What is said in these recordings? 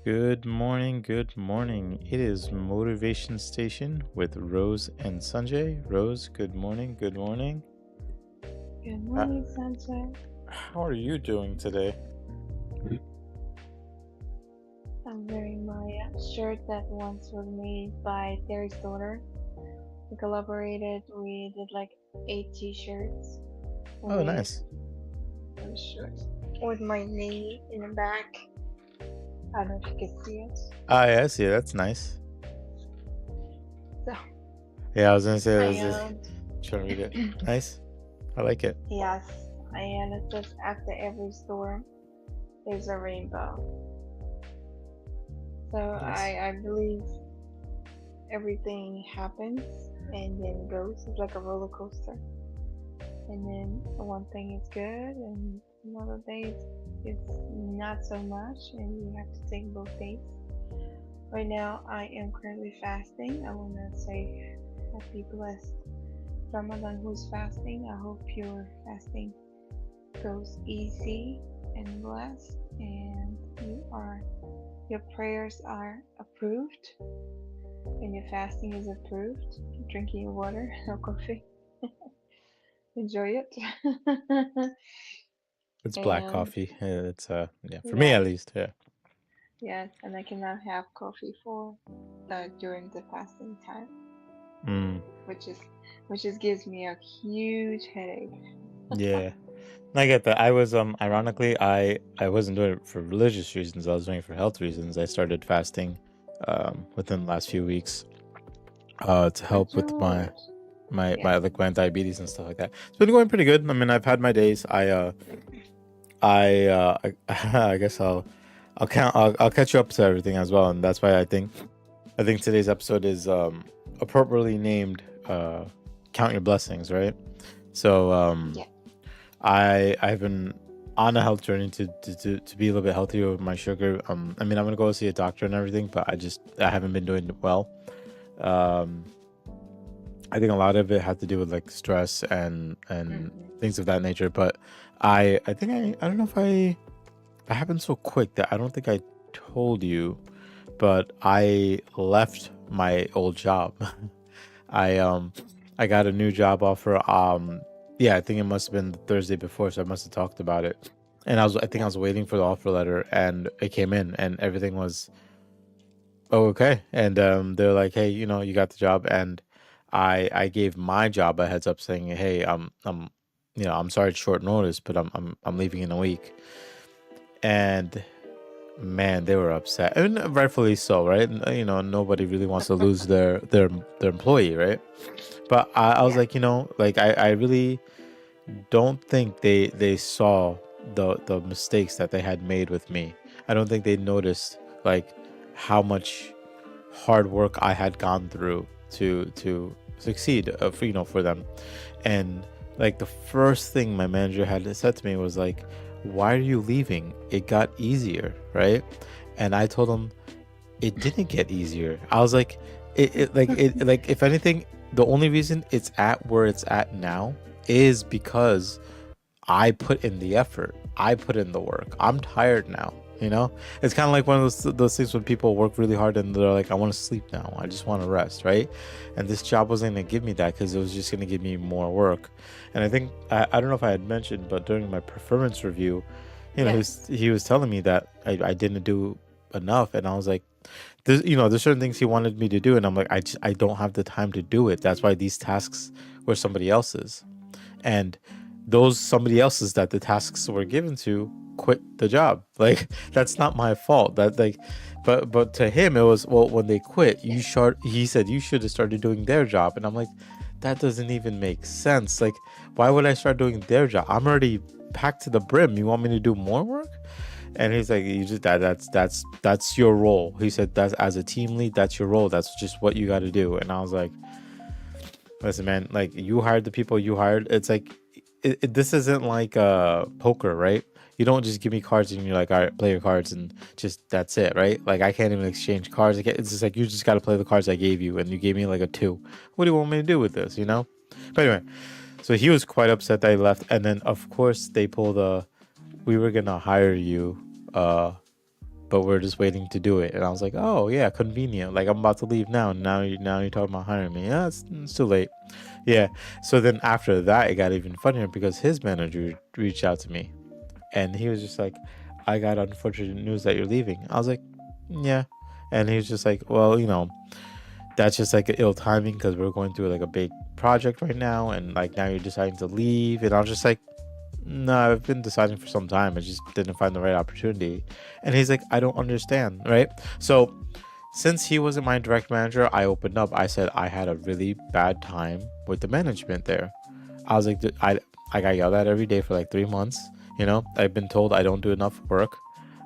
Good morning, good morning. It is Motivation Station with Rose and Sanjay. Rose, good morning, good morning. Good Uh, morning, Sunshine. how are you doing today? I'm wearing my shirt that once was made by Terry's daughter. We collaborated. We did like 8 t-shirts. We Oh, made nice. those shirts with my name in the back. I don't know if you can see it. Ah, yeah, I see. That's nice. So Yeah, I was gonna say, I was just and trying to read it. Nice. I like it. yes, and it says after every storm there's a rainbow. So Nice. I believe everything happens and then goes. It's like a roller coaster. And then one thing is good and another day it's not so much, and you have to take both days. Right now I am currently fasting. I want to say happy blessed Ramadan who's fasting. I hope your fasting goes easy and blessed, and your prayers are approved and your fasting is approved. Drinking your water, no coffee. Enjoy it. It's black And coffee. Yeah, it's yeah, for me at yes, least. Yeah. yes, and I cannot have coffee for during the fasting time, Mm, which is which is gives me a huge headache. yeah. I get that. I was ironically I wasn't doing it for religious reasons. I was doing it for health reasons. I started fasting within the last few weeks to Praise help the with my Lord. my Yes. my like my diabetes and stuff like that. It's been going pretty good. I mean, I've had my days. I guess I'll catch you up to everything as well, and that's why I think today's episode is appropriately named "Count Your Blessings," right? So Yeah. I've been on a health journey to be a little bit healthier with my sugar. I mean, I'm gonna go see a doctor and everything, but I haven't been doing well. Um, I think a lot of it had to do with like stress and Hmm. things of that nature. But I think I don't know if that happened so quick that I don't think I told you, but I left my old job. I um I got a new job offer. Yeah, I think it must have been the Thursday before, so I must have talked about it. And I think I Yeah. was waiting for the offer letter, and it came in, and everything was okay. And they're like, hey, you got the job, and I gave my job a heads up saying, hey, I'm sorry it's short notice, but I'm leaving in a week. And man, they were upset, and rightfully so, right? Nobody really wants to lose their employee, right? But I was Yeah. like, like I really don't think they saw the mistakes that they had made with me. I don't think they noticed like how much hard work I had gone through to succeed for them. And like the first thing my manager had said to me was like, why are you leaving? It got easier, right? And I told him it didn't get easier. I was like, like if anything, the only reason it's at where it's at now is because I put in the effort. I put in the work. I'm tired now. It's kind of like one of those things when people work really hard and they're like, I want to sleep now. I just want to rest, right? And this job wasn't going to give me that because it was just going to give me more work. And I think I don't know if I had mentioned, but during my performance review, Yes. he was telling me that I didn't do enough, and I was like, there's certain things he wanted me to do, and I'm like, I don't have the time to do it. That's why these tasks were somebody else's, and those somebody else's that the tasks were given to quit the job. Like that's not my fault. That like, but to him it was, well, when they quit, Yes. he said you should have started doing their job, and I'm like, that doesn't even make sense. Like, why would I start doing their job? I'm already packed to the brim. You want me to do more work? And he's like, you just that's your role. He said, that's as a team lead, that's your role. That's just what you got to do. And I was like, listen, man, like you hired the people you hired. It's like this isn't like poker, right? You don't just give me cards and you're like, all right, play your cards and just that's it, right? Like I can't even exchange cards. It's just like you just got to play the cards I gave you, and you gave me like a two. What do you want me to do with this? But anyway, so he was quite upset that I left, and then of course they pulled a, we were gonna hire you, uh, but we're just waiting to do it. And I was like, oh yeah, convenient. Like I'm about to leave now, and now you're talking about hiring me. Yeah, it's too late. Yeah. So then after that, it got even funnier because his manager reached out to me, and he was just like, I got unfortunate news that you're leaving. I was like, yeah. And he was just like, well, that's just like ill timing because we're going through like a big project right now, and like now you're deciding to leave. And I was just like, no, I've been deciding for some time. I just didn't find the right opportunity. And he's like, I don't understand, right? So since he wasn't my direct manager, I opened up. I said I had a really bad time with the management there. I was like, I got yelled at every day for like 3 months. I've been told I don't do enough work.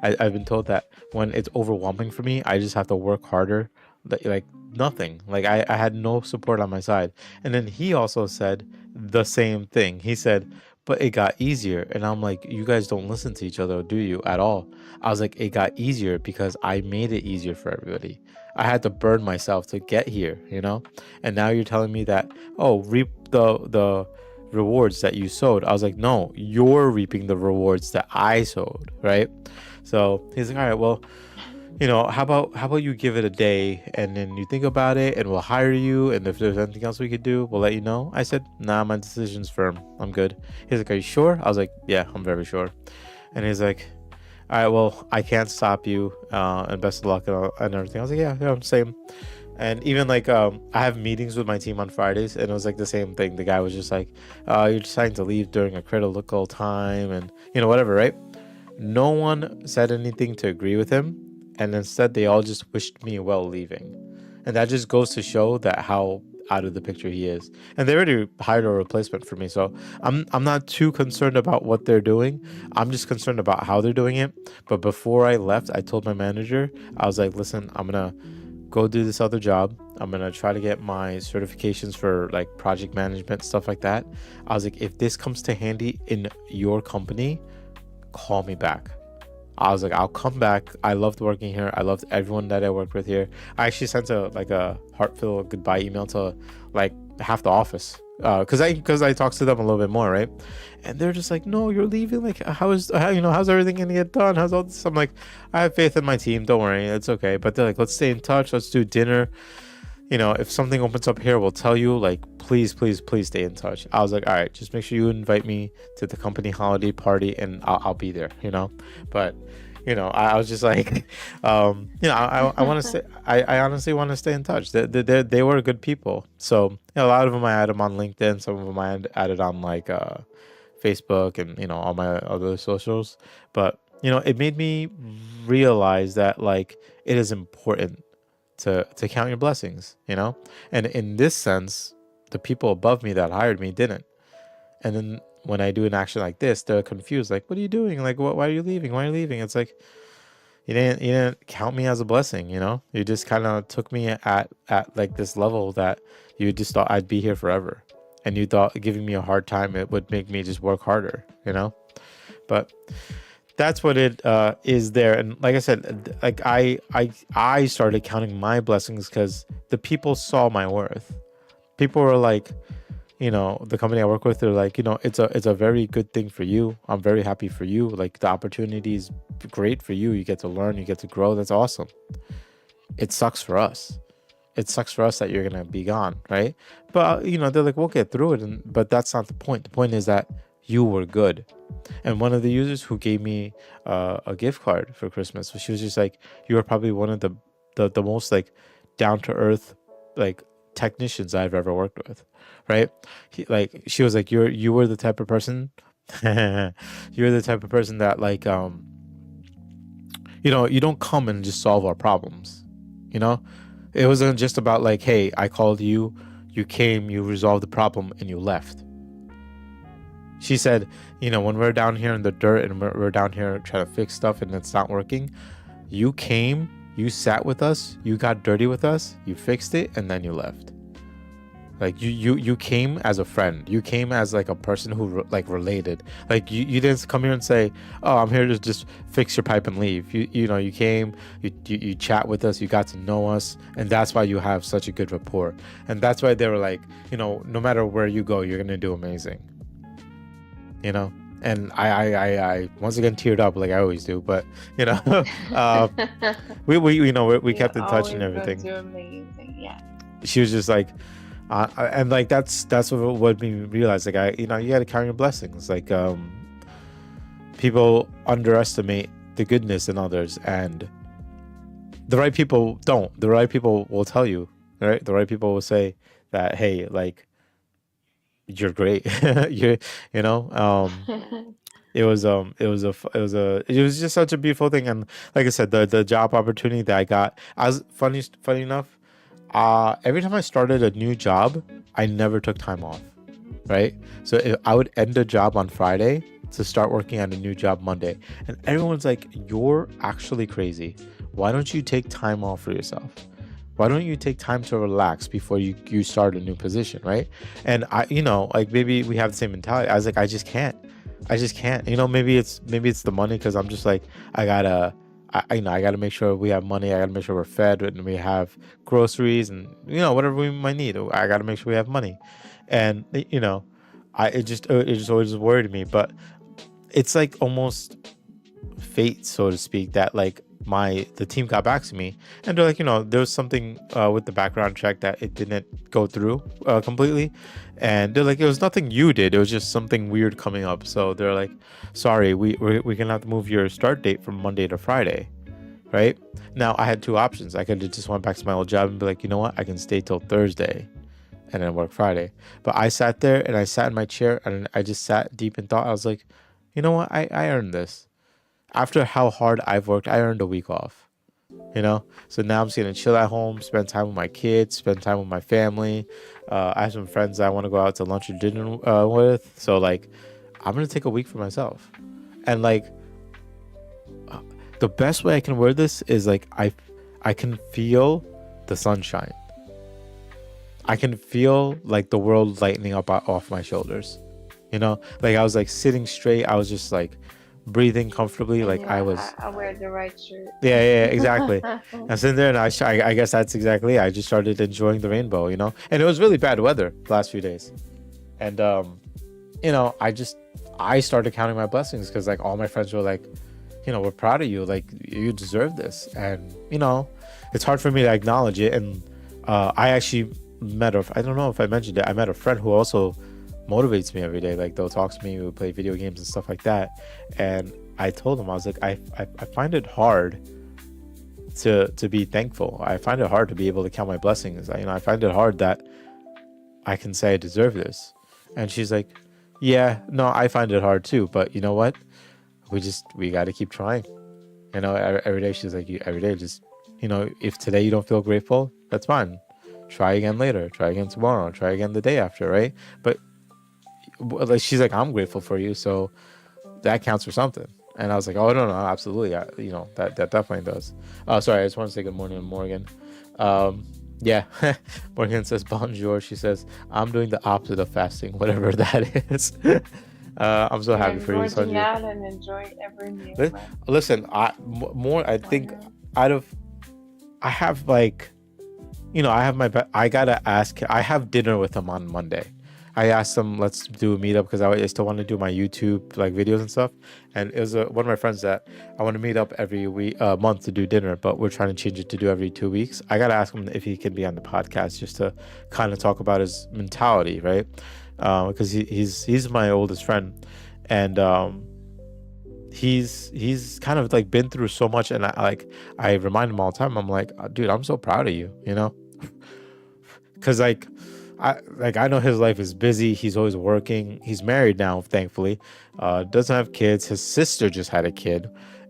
I've been told that when it's overwhelming for me, I just have to work harder. Like nothing. Like I had no support on my side. And then he also said the same thing. He said, but it got easier. And I'm like, you guys don't listen to each other, do you, at all? I was like, it got easier because I made it easier for everybody. I had to burn myself to get here. And now you're telling me that, oh, reap the rewards that you sowed. I was like, no, you're reaping the rewards that I sowed, right? So he's like, all right, well, how about you give it a day and then you think about it and we'll hire you, and if there's anything else we could do, we'll let you know. I said, nah, my decision's firm. I'm good. He's like, are you sure? I was like, yeah, I'm very sure. And he's like, all right, well, I can't stop you, and best of luck and everything. I was like, yeah, same. And even like I have meetings with my team on Fridays, and it was like the same thing. The guy was just like, you're deciding to leave during a critical time, and whatever, right? No one said anything to agree with him, and instead they all just wished me well leaving. And that just goes to show that how out of the picture he is. And they already hired a replacement for me, so I'm not too concerned about what they're doing. I'm just concerned about how they're doing it. But before I left, I told my manager, I was like, listen, I'm gonna go do this other job. I'm gonna try to get my certifications for like project management, stuff like that. I was like, if this comes to handy in your company, call me back. I was like, I'll come back. I loved working here. I loved everyone that I worked with here. I actually sent a heartfelt goodbye email to like half the office, because I talked to them a little bit more, right? And they're just like, no, you're leaving. Like, how's everything gonna get done? How's all this? I'm like, I have faith in my team. Don't worry, it's okay. But they're like, let's stay in touch. Let's do dinner. If something opens up here, we'll tell you. Like, please, please, please stay in touch. I was like, all right, just make sure you invite me to the company holiday party, and I'll be there. But I was just like, I want to say, I honestly want to stay in touch. They were good people. So a lot of them I added on LinkedIn. Some of them I added on like Facebook and all my other socials. But it made me realize that like it is important to count your blessings. And in this sense, the people above me that hired me didn't. And then when I do an action like this, they're confused, like, what are you doing? Like, why are you leaving? Why are you leaving? It's like, you didn't count me as a blessing. You just kind of took me at like this level that you just thought I'd be here forever, and you thought giving me a hard time, it would make me just work harder. But that's what it is there. And like I said, like I started counting my blessings because the people saw my worth. People were like, the company I work with, they're like, it's a very good thing for you. I'm very happy for you. Like, the opportunity is great for you. You get to learn, you get to grow. That's awesome. It sucks for us. It sucks for us that you're gonna be gone, right? But they're like, we'll get through it. But that's not the point. The point is that you were good. And one of the users who gave me a gift card for Christmas, so she was just like, you are probably one of the most like down to earth like technicians I've ever worked with, right? She was like, you were the type of person you're the type of person that like you don't come and just solve our problems. It wasn't just about like, hey, I called you, you came, you resolved the problem, and you left. She said, when we're down here in the dirt and we're down here trying to fix stuff and it's not working, you came, you sat with us, you got dirty with us, you fixed it, and then you left. Like you came as a friend. You came as like a person who like related. Like you didn't come here and say, "Oh, I'm here to just fix your pipe and leave." You came, you chat with us, you got to know us, and that's why you have such a good rapport. And that's why they were like, no matter where you go, you're gonna do amazing. You know, And I once again teared up like I always do, but you know, uh, we you know we You're kept in touch and always gonna everything. do amazing. Yeah. She was just like, and like that's what made me realize like I, you know, you got to count your blessings. Like people underestimate the goodness in others, and the right people don't. The right people will tell you, right? The right people will say that, hey, like you're great. you you know it was just such a beautiful thing. And like I said, the job opportunity that I got, I was funny enough, every time I started a new job, I never took time off, right? So if I would end a job on Friday to start working on a new job Monday, and everyone's like, you're actually crazy. Why don't you take time off for yourself? Why don't you take time to relax before you start a new position, right? And I, you know, like maybe we have the same mentality. I was like, I just can't. You know, maybe it's the money because I'm just like I gotta. You know, I gotta make sure we have money. I gotta make sure we're fed and we have groceries and you know whatever we might need. I gotta make sure we have money, and you know, it just always worried me. But it's like almost fate, so to speak, that like the team got back to me and they're like, you know, there was something with the background check that it didn't go through completely, and they're like, it was nothing you did, it was just something weird coming up. So they're like, sorry, we're gonna have to move your start date from Monday to Friday, right? Now I had two options. I could have just went back to my old job and be like, you know what, I can stay till Thursday and then work Friday. But I sat there and I sat in my chair and I just sat deep in thought. I was like, you know what, I earned this. After how hard I've worked, I earned a week off, you know? So now I'm just gonna chill at home, spend time with my kids, spend time with my family. I have some friends that I want to go out to lunch or dinner with. So, like, I'm gonna take a week for myself. And, like, the best way I can word this is like, I can feel the sunshine. I can feel like the world lightening up off my shoulders. You know, like I was like sitting straight. I was just like breathing comfortably. Like I Yeah, was, I wear the right shirt. yeah, exactly. I'm sitting there and I guess that's exactly it. I just started enjoying the rainbow, you know, and it was really bad weather the last few days. And, you know, I started counting my blessings because like all my friends were like, you know, we're proud of you. Like you deserve this. And, you know, it's hard for me to acknowledge it. And, I actually I don't know if I mentioned it. I met a friend who also motivates me every day. Like they'll talk to me, we play video games and stuff like that. And I told him, I was like, I find it hard to be thankful. I find it hard to be able to count my blessings. You know, I find it hard that I can say I deserve this. And she's like, yeah, no, I find it hard too. But you know what? We got to keep trying. You know, every day she's like, every day just, you know, if today you don't feel grateful, that's fine. Try again later. Try again tomorrow. Try again the day after, right? But like she's like, I'm grateful for you, so that counts for something. And I was like, oh no, absolutely, you know that definitely does. Oh, sorry, I just want to say good morning to Morgan. Yeah, Morgan says bonjour. She says I'm doing the opposite of fasting, whatever that is. I'm so happy And for you, gorging Sanju. out and enjoy every meal, right? Listen, more. I Why think not? out of I have like, you know, I have I gotta ask. I have dinner with him on Monday. I asked him, let's do a meetup because I still want to do my YouTube like videos and stuff. And it was one of my friends that I want to meet up every week, month to do dinner, but we're trying to change it to do every 2 weeks. I gotta ask him if he can be on the podcast just to kind of talk about his mentality, right? Because he's my oldest friend, and he's kind of like been through so much, and I remind him all the time. I'm like, dude, I'm so proud of you, you know, because I know his life is busy. He's always working. He's married now, thankfully. Doesn't have kids. His sister just had a kid,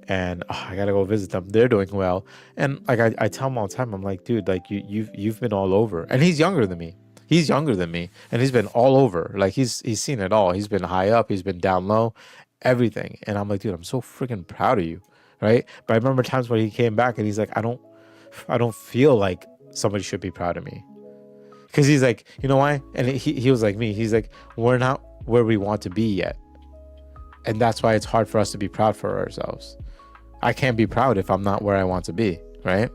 and I gotta go visit them. They're doing well, and like I tell him all the time, I'm like, dude, like you've been all over, and he's younger than me. He's younger than me, and he's been all over. Like he's seen it all. He's been high up. He's been down low, everything. And I'm like, dude, I'm so freaking proud of you, right? But I remember times when he came back, and he's like, I don't feel like somebody should be proud of me. Because he's like, you know why? And he was like me. He's like, we're not where we want to be yet. And that's why it's hard for us to be proud for ourselves. I can't be proud if I'm not where I want to be, right?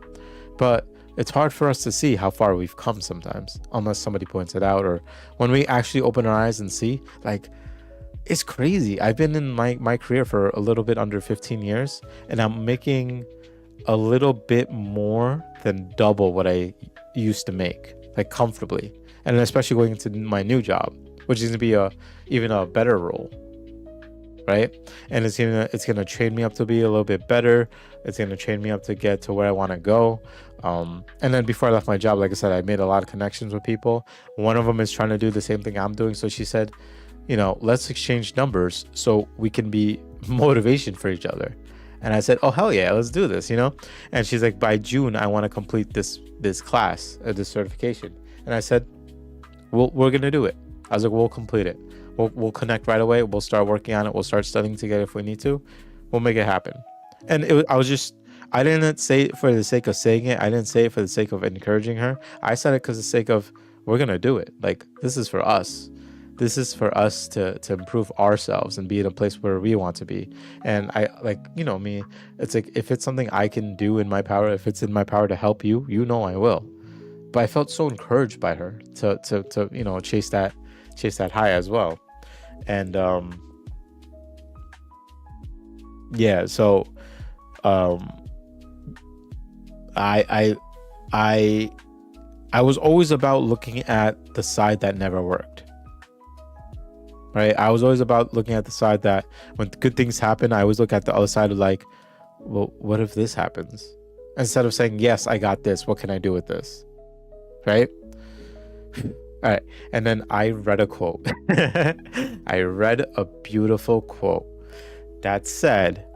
But it's hard for us to see how far we've come sometimes, unless somebody points it out, or when we actually open our eyes and see, like, It's crazy. I've been in my career for a little bit under 15 years, and I'm making a little bit more than double what I used to make, like comfortably. And especially going into my new job, which is gonna be a even a better role, right? And it's gonna train me up to be a little bit better. It's gonna train me up to get to where I want to go. And then before I left my job, like I said, I made a lot of connections with people. One of them is trying to do the same thing I'm doing. So she said, let's exchange numbers so we can be motivation for each other. And I said, oh hell yeah, let's do this. And she's like, by June, I want to complete this class, this certification. And I said, we're gonna do it. I was like, we'll complete it. We'll connect right away. We'll start working on it. We'll start studying together if we need to. We'll make it happen. And I didn't say it for the sake of saying it. I didn't say it for the sake of encouraging her. I said it because the sake of we're gonna do it. Like, this is for us. This is for us to improve ourselves and be in a place where we want to be. And I like, me, it's like if it's something I can do in my power, if it's in my power to help you, I will. But I felt so encouraged by her to chase that high as well. And yeah, so um I I I I was always about looking at the side that never worked. Right? I was always about looking at the side that when good things happen, I always look at the other side of like, well, what if this happens? Instead of saying, yes, I got this, what can I do with this? Right? All right. And then I read a quote. I read a beautiful quote that said,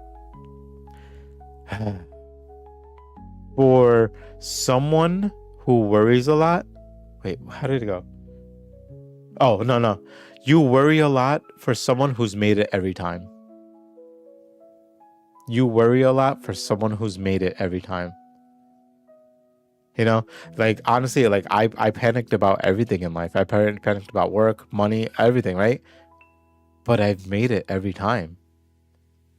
for someone who worries a lot, wait, how did it go? Oh, no, no. You worry a lot for someone who's made it every time. You worry a lot for someone who's made it every time. Like honestly, like I panicked about everything in life. I panicked about work, money, everything, right? But I've made it every time.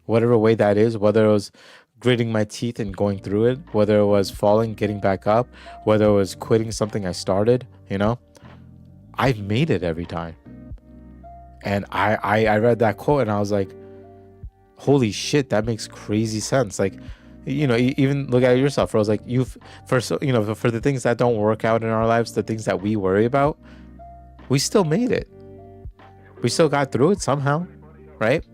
Whatever way that is, whether it was gritting my teeth and going through it, whether it was falling, getting back up, whether it was quitting something I started, I've made it every time. And I read that quote and I was like, holy shit, that makes crazy sense. Like, even look at it yourself. I was like, for the things that don't work out in our lives, the things that we worry about, we still made it. We still got through it somehow, right?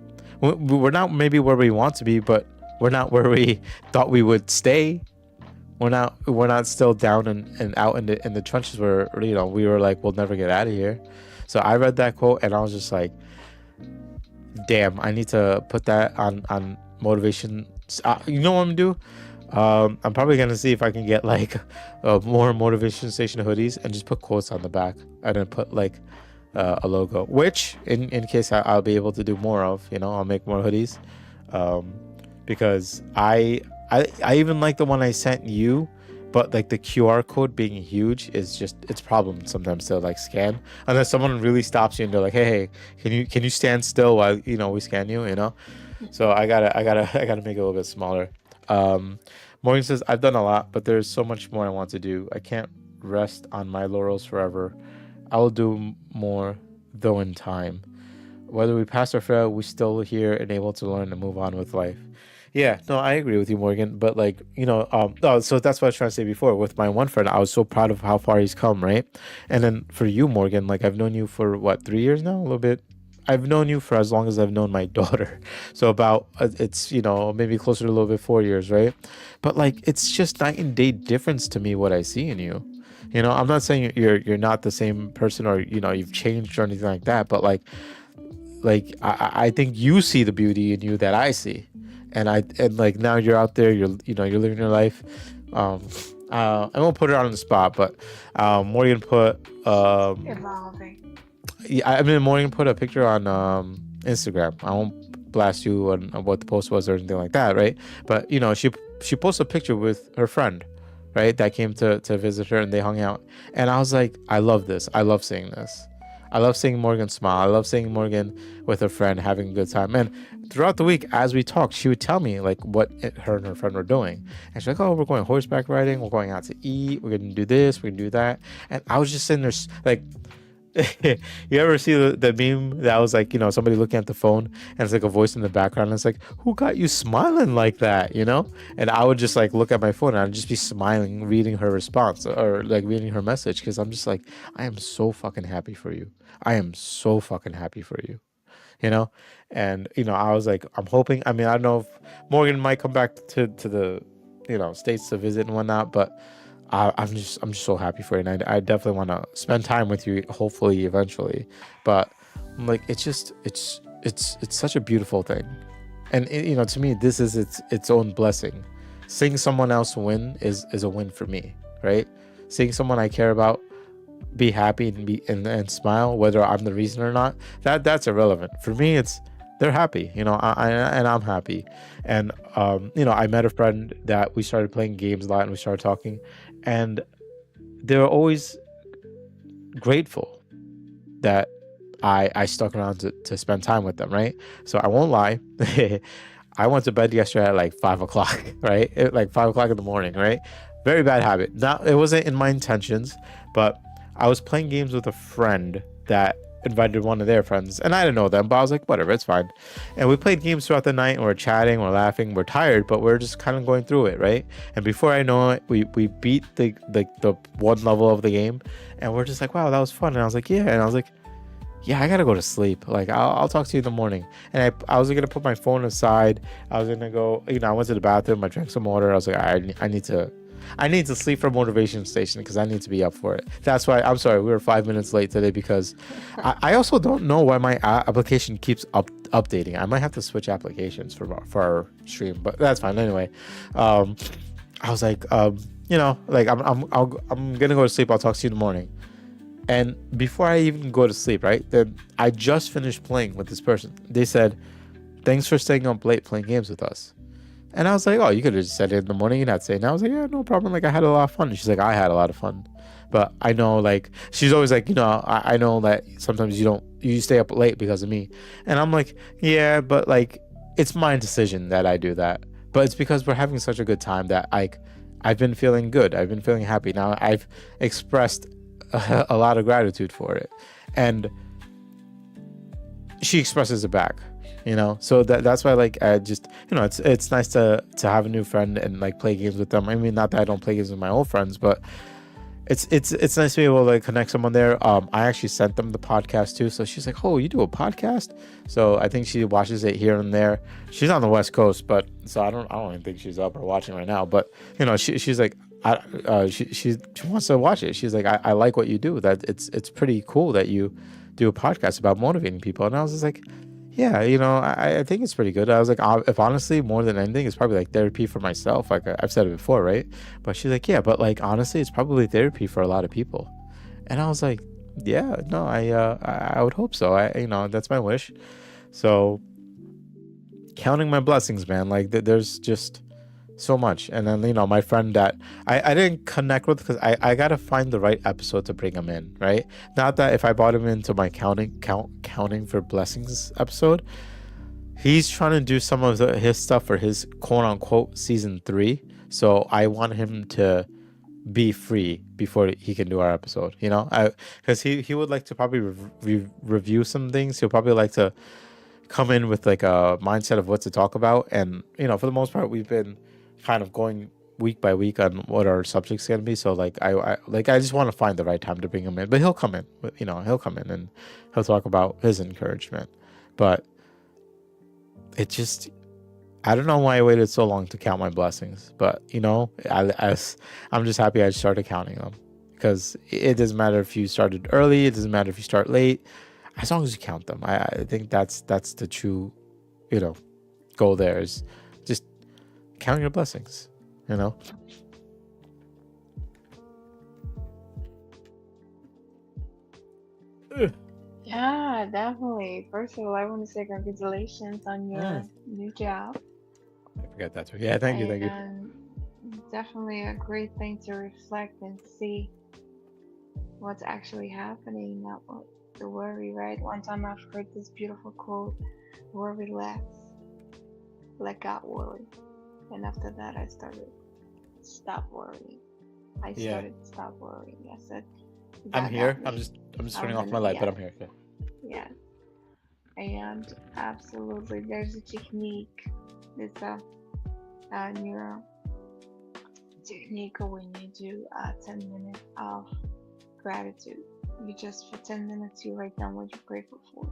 We're not maybe where we want to be, but we're not where we thought we would stay. We're not still down and out in the trenches where we were like, we'll never get out of here. So I read that quote and I was just like, damn, I need to put that on motivation. You know what I'm gonna do? I'm probably gonna see if I can get like more motivation station hoodies and just put quotes on the back and then put like a logo, which in case I'll be able to do more of, I'll make more hoodies, because I even like the one I sent you, but like the QR code being huge is just, it's problem sometimes to like scan unless someone really stops you and they're like, hey, can you stand still while we scan you. So I gotta make it a little bit smaller. Morgan says, I've done a lot, but there's so much more I want to do. I can't rest on my laurels forever. I will do more, though, in time. Whether we pass or fail, we're still here and able to learn and move on with life. Yeah, no, I agree with you, Morgan. But like, so that's what I was trying to say before. With my one friend, I was so proud of how far he's come, right? And then for you, Morgan, like I've known you for what, 3 years now, a little bit. I've known you for as long as I've known my daughter. So about it's maybe closer to a little bit 4 years, right? But like it's just night and day difference to me what I see in you. I'm not saying you're not the same person or you've changed or anything like that, but like I think you see the beauty in you that I see. And like now you're out there, you're living your life. I won't put it on the spot, but Morgan put Evolving. yeah, I mean, Morgan put a picture on Instagram. I won't blast you on what the post was or anything like that, right? But she posted a picture with her friend, right? That came to visit her and they hung out. And I was like, I love this. I love seeing this. I love seeing Morgan smile. I love seeing Morgan with her friend having a good time. And throughout the week, as we talked, she would tell me like what her and her friend were doing. And she's like, oh, we're going horseback riding. We're going out to eat. We're going to do this. We're going to do that. And I was just sitting there like, You ever see the meme that was like, somebody looking at the phone and it's like a voice in the background and it's like, who got you smiling like that? And I would just like look at my phone and I'd just be smiling, reading her response or like reading her message because I'm just like, I am so fucking happy for you. I am so fucking happy for you you know and I was like, I'm hoping, I mean, I don't know if Morgan might come back to the states to visit and whatnot, but I'm just so happy for you, and I definitely want to spend time with you, hopefully eventually. But I'm like, it's such a beautiful thing, and to me, this is its own blessing. Seeing someone else win is a win for me, right? Seeing someone I care about be happy and smile, whether I'm the reason or not, that's irrelevant for me. It's they're happy, and I'm happy. And I met a friend that we started playing games a lot and we started talking, and they were always grateful that I stuck around to spend time with them, right? So I won't lie. I went to bed yesterday at like 5 o'clock, right? Like 5 o'clock in the morning, right? Very bad habit. Now it wasn't in my intentions, but I was playing games with a friend that invited one of their friends, and I didn't know them, but I was like, whatever, it's fine. And we played games throughout the night, and we're chatting, we're laughing, we're tired, but we're just kind of going through it, right? And before I know it, we beat the one level of the game, and we're just like, wow, that was fun. And I was like, yeah, and I was like, yeah, I gotta go to sleep. Like, I'll talk to you in the morning. And I was gonna put my phone aside. I was gonna go, I went to the bathroom. I drank some water. I was like, I need to sleep for motivation station because I need to be up for it. That's why I'm sorry we were 5 minutes late today because I also don't know why my application keeps updating. I might have to switch applications for our stream, but that's fine anyway. Um, I was like, like I'm gonna go to sleep. I'll talk to you in the morning. And before I even go to sleep, right, then I just finished playing with this person. They said, thanks for staying up late playing games with us. And I was like, oh, you could have just said it in the morning. You're not saying that. I was like, yeah, no problem. Like, I had a lot of fun. And she's like, I had a lot of fun. But I know, like, she's always like, I know that sometimes you stay up late because of me. And I'm like, yeah, but like, it's my decision that I do that. But it's because we're having such a good time that, like, I've been feeling good. I've been feeling happy. Now I've expressed a lot of gratitude for it. And she expresses it back, so that's why, like, I just, it's nice to have a new friend and like play games with them. I mean, not that I don't play games with my old friends, but it's nice to be able to like connect someone there. I actually sent them the podcast too, so she's like, oh, you do a podcast? So I think she watches it here and there. She's on the West Coast, but so I don't even think she's up or watching right now, but she's like, she wants to watch it. She's like, I like what you do, that it's pretty cool that you do a podcast about motivating people. And I was just like, yeah, I think it's pretty good. I was like, if honestly, more than anything, it's probably like therapy for myself. Like I've said it before, right? But she's like, yeah, but like honestly, it's probably therapy for a lot of people. And I was like, yeah, no, I would hope so. That's my wish. So counting my blessings, man. Like there's just so much. And then my friend that I didn't connect with because I gotta find the right episode to bring him in, right? Not that if I brought him into my counting for blessings episode, he's trying to do some of his stuff for his quote unquote season 3. So I want him to be free before he can do our episode, because he would like to probably review some things. He'll probably like to come in with like a mindset of what to talk about. And for the most part, we've been kind of going week by week on what our subject's gonna be. So like I just want to find the right time to bring him in. But he'll come in. He'll come in and he'll talk about his encouragement. But it just, I don't know why I waited so long to count my blessings. But I'm just happy I started counting them, because it doesn't matter if you started early. It doesn't matter if you start late. As long as you count them, I think that's the true, goal. There is just count your blessings. Yeah, definitely. First of all, I want to say congratulations on Mm, your new job. I forget that too. Yeah, thank you, thank you. And definitely a great thing to reflect and see what's actually happening, not what the worry, right? One time I've heard this beautiful quote, worry less, let God worry. And after that, I started stop worrying. I Yeah, started stop worrying. I said, I'm That here. got me. I'm just I turning was off in my the light, but yes, I'm here. Okay. yes, and absolutely, there's a technique. It's a neuro technique when you do 10 minutes of gratitude. You just for 10 minutes you write down what you're grateful for.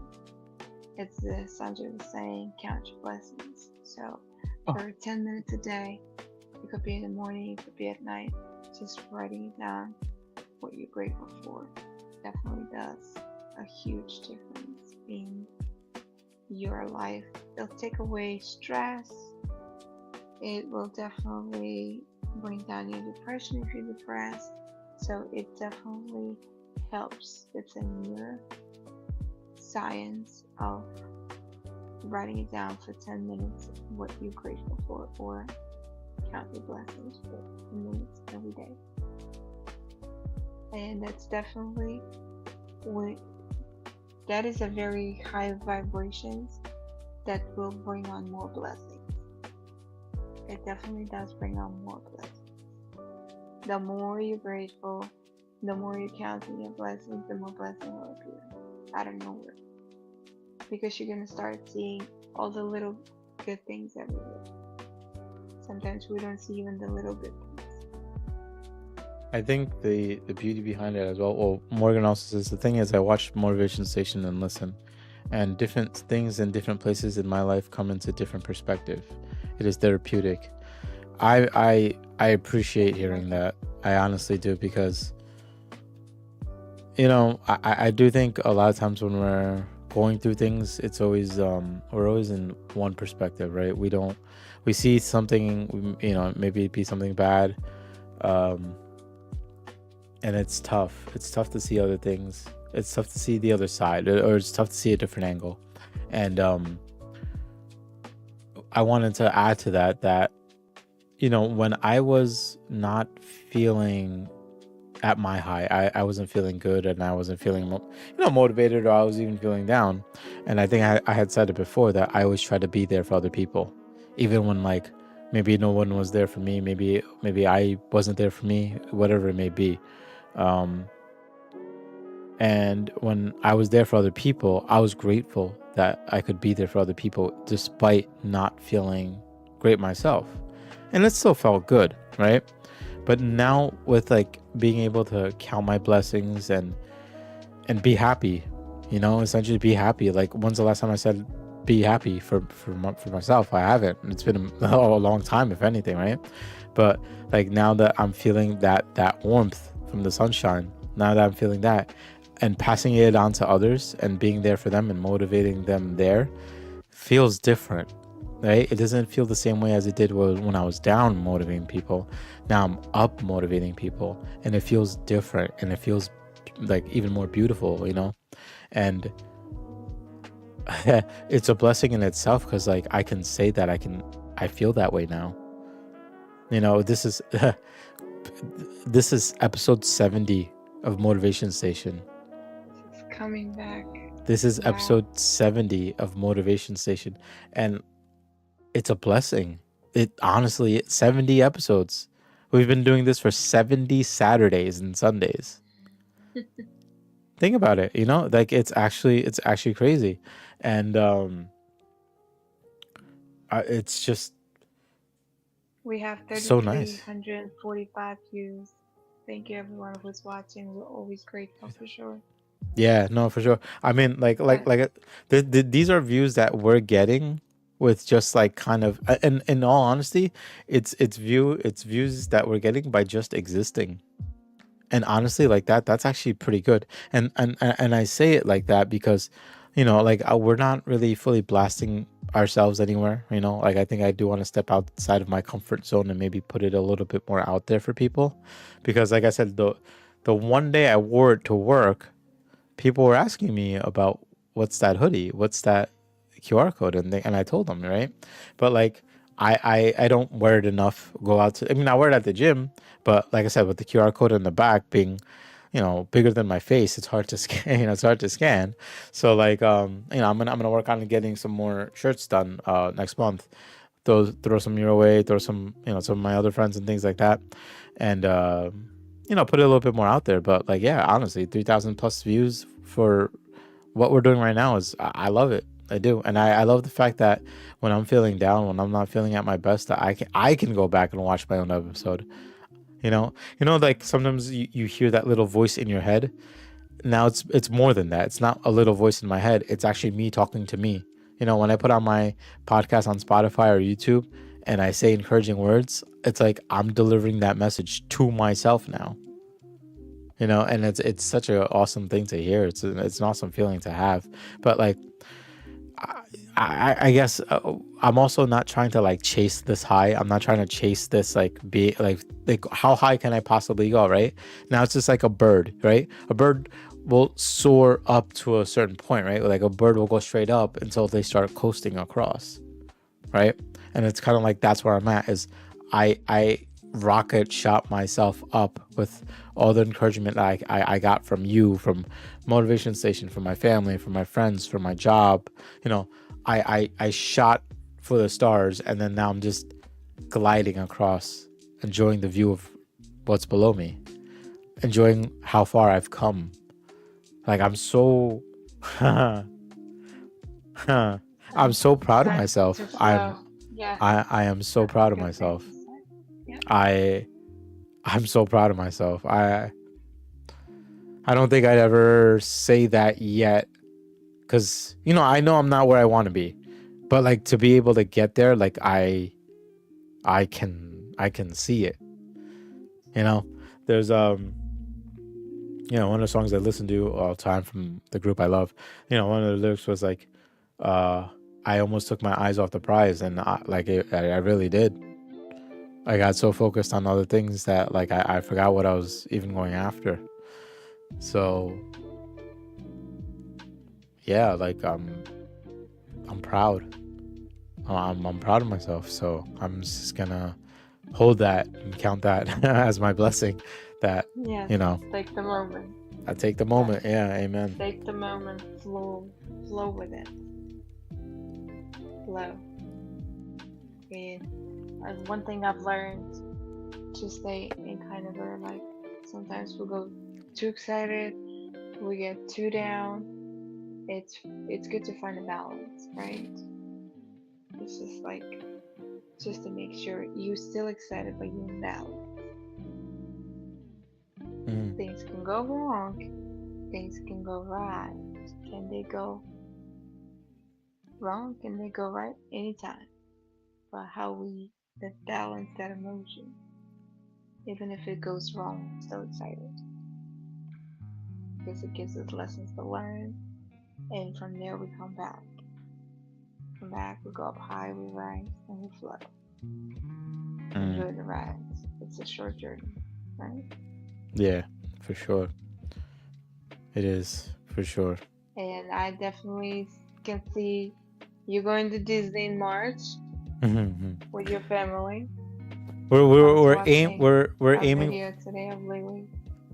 It's the Sanjay was saying, count your blessings. So Oh, for 10 minutes a day, it could be in the morning, it could be at night, just writing it down what you're grateful for definitely does a huge difference in your life. It'll take away stress. It will definitely bring down your depression if you're depressed. So it definitely helps. It's a newer science of writing it down for 10 minutes what you're grateful for or count your blessings for 10 minutes every day. And that's definitely when that is a very high vibrations that will bring on more blessings. It definitely does bring on more blessings. The more you're grateful, the more you're counting your blessings, the more blessing will appear out of nowhere. Because you're gonna start seeing all the little good things everywhere. Sometimes we don't see even the little good things. I think the beauty behind it as well. Well, Morgan also says the thing is I watch Motivation Station and listen, and different things in different places in my life come into different perspective. It is therapeutic. I appreciate hearing Definitely. that. I honestly do because I do think a lot of times when we're going through things, it's always we're always in one perspective, right? We see something, maybe it be something bad, um and it's tough. It's tough to see other things. It's tough to see the other side, or it's tough to see a different angle. And I wanted to add to that when I was not feeling at my high, I wasn't feeling good, and I wasn't feeling motivated, or I was even feeling down. And I think I had said it before that I always try to be there for other people, even when like maybe no one was there for me, maybe I wasn't there for me, whatever it may be. um And when I was there for other people, I was grateful that I could be there for other people despite not feeling great myself. And it still felt good, right? But now with like being able to count my blessings and be happy, essentially be happy. Like when's the last time I said be happy for myself? I haven't. It's been a long time, if anything, right? But like now that I'm feeling that warmth from the sunshine, now that I'm feeling that and passing it on to others and being there for them and motivating them there feels different, right? It doesn't feel the same way as it did when I was down motivating people. Now I'm up motivating people, and it feels different, and it feels like even more beautiful, and it's a blessing in itself because like I can say that I feel that way now. This is this is episode 70 of Motivation Station. It's coming back. This is Yeah. episode 70 of Motivation Station, and it's a blessing. It honestly, 70 episodes. We've been doing this for 70 Saturdays and Sundays. Think about it, like it's actually crazy. And it's just We have so nice. 3,345 views. Thank you everyone who's watching. We're always grateful for sure. Yeah, no, for sure. I mean, But these are views that we're getting with just like kind of, and in all honesty, it's views that we're getting by just existing. And honestly, like that's actually pretty good. And I say it like that because like we're not really fully blasting ourselves anywhere. Like I think I do want to step outside of my comfort zone and maybe put it a little bit more out there for people, because like I said, the one day I wore it to work, people were asking me about what's that hoodie, what's that QR code, and I told them, right. But like I don't wear it enough. Go out to, I mean, I wear it at the gym, but like I said, with the QR code in the back being bigger than my face, it's hard to scan. It's hard to scan. So like I'm gonna work on getting some more shirts done next month. Throw some your way, throw some some of my other friends and things like that, and put it a little bit more out there. But like, yeah, honestly, 3,000 plus views for what we're doing right now is I love it. I do, and I love the fact that when I'm feeling down, when I'm not feeling at my best, that I can go back and watch my own episode. Like sometimes you hear that little voice in your head. Now it's more than that. It's not a little voice in my head. It's actually me talking to me. When I put on my podcast on Spotify or YouTube and I say encouraging words, it's like I'm delivering that message to myself now. And it's such an awesome thing to hear. It's an awesome feeling to have. But like I guess I'm also not trying to like chase this high. I'm not trying to chase this like be like how high can I possibly go, right? Now it's just like a bird, right? A bird will soar up to a certain point, right? Like a bird will go straight up until they start coasting across, right? And it's kind of like that's where I'm at is I rocket shot myself up with all the encouragement that I got from you, from Motivation Station, from my family, from my friends, from my job. I shot for the stars, and then now I'm just gliding across, enjoying the view of what's below me, enjoying how far I've come. Like I'm so I'm And so proud of time to myself. flow. Yeah, I am so that's a proud of good thing myself. to say. Yep. I I'm so proud of myself. I don't think I'd ever say that yet cuz I know I'm not where I want to be. But like to be able to get there, like I can see it. You know. There's one of the songs I listen to all the time from the group I love. One of the lyrics was like uh I almost took my eyes off the prize, and I really did. I got so focused on other things that like I forgot what I was even going after. So yeah, like I'm proud. I'm proud of myself. So I'm just gonna hold that and count that as my blessing. That Yes, you know take the moment. I take the Yes, moment. Yeah, amen. take the moment. Flow with it. Flow. And one thing I've learned to stay in kind of a like sometimes we go too excited, we get too down. It's good to find a balance, right? It's just like just to make sure you're still excited but you're in balance. Mm, Things can go wrong, things can go right. Can they go wrong? Can they go right? Anytime. But how we that balance that emotion. Even if it goes wrong, I'm still excited because it gives us lessons to learn. And from there we come back. Come back, we go up high, we rise, and we flow. mm. Enjoy the ride. It's a short journey, right? Yeah, for sure. It is for sure. And I definitely can see you going to Disney in March Mhm. with your family. We're I we're was we're aim watching we're a aiming. video today of Lily.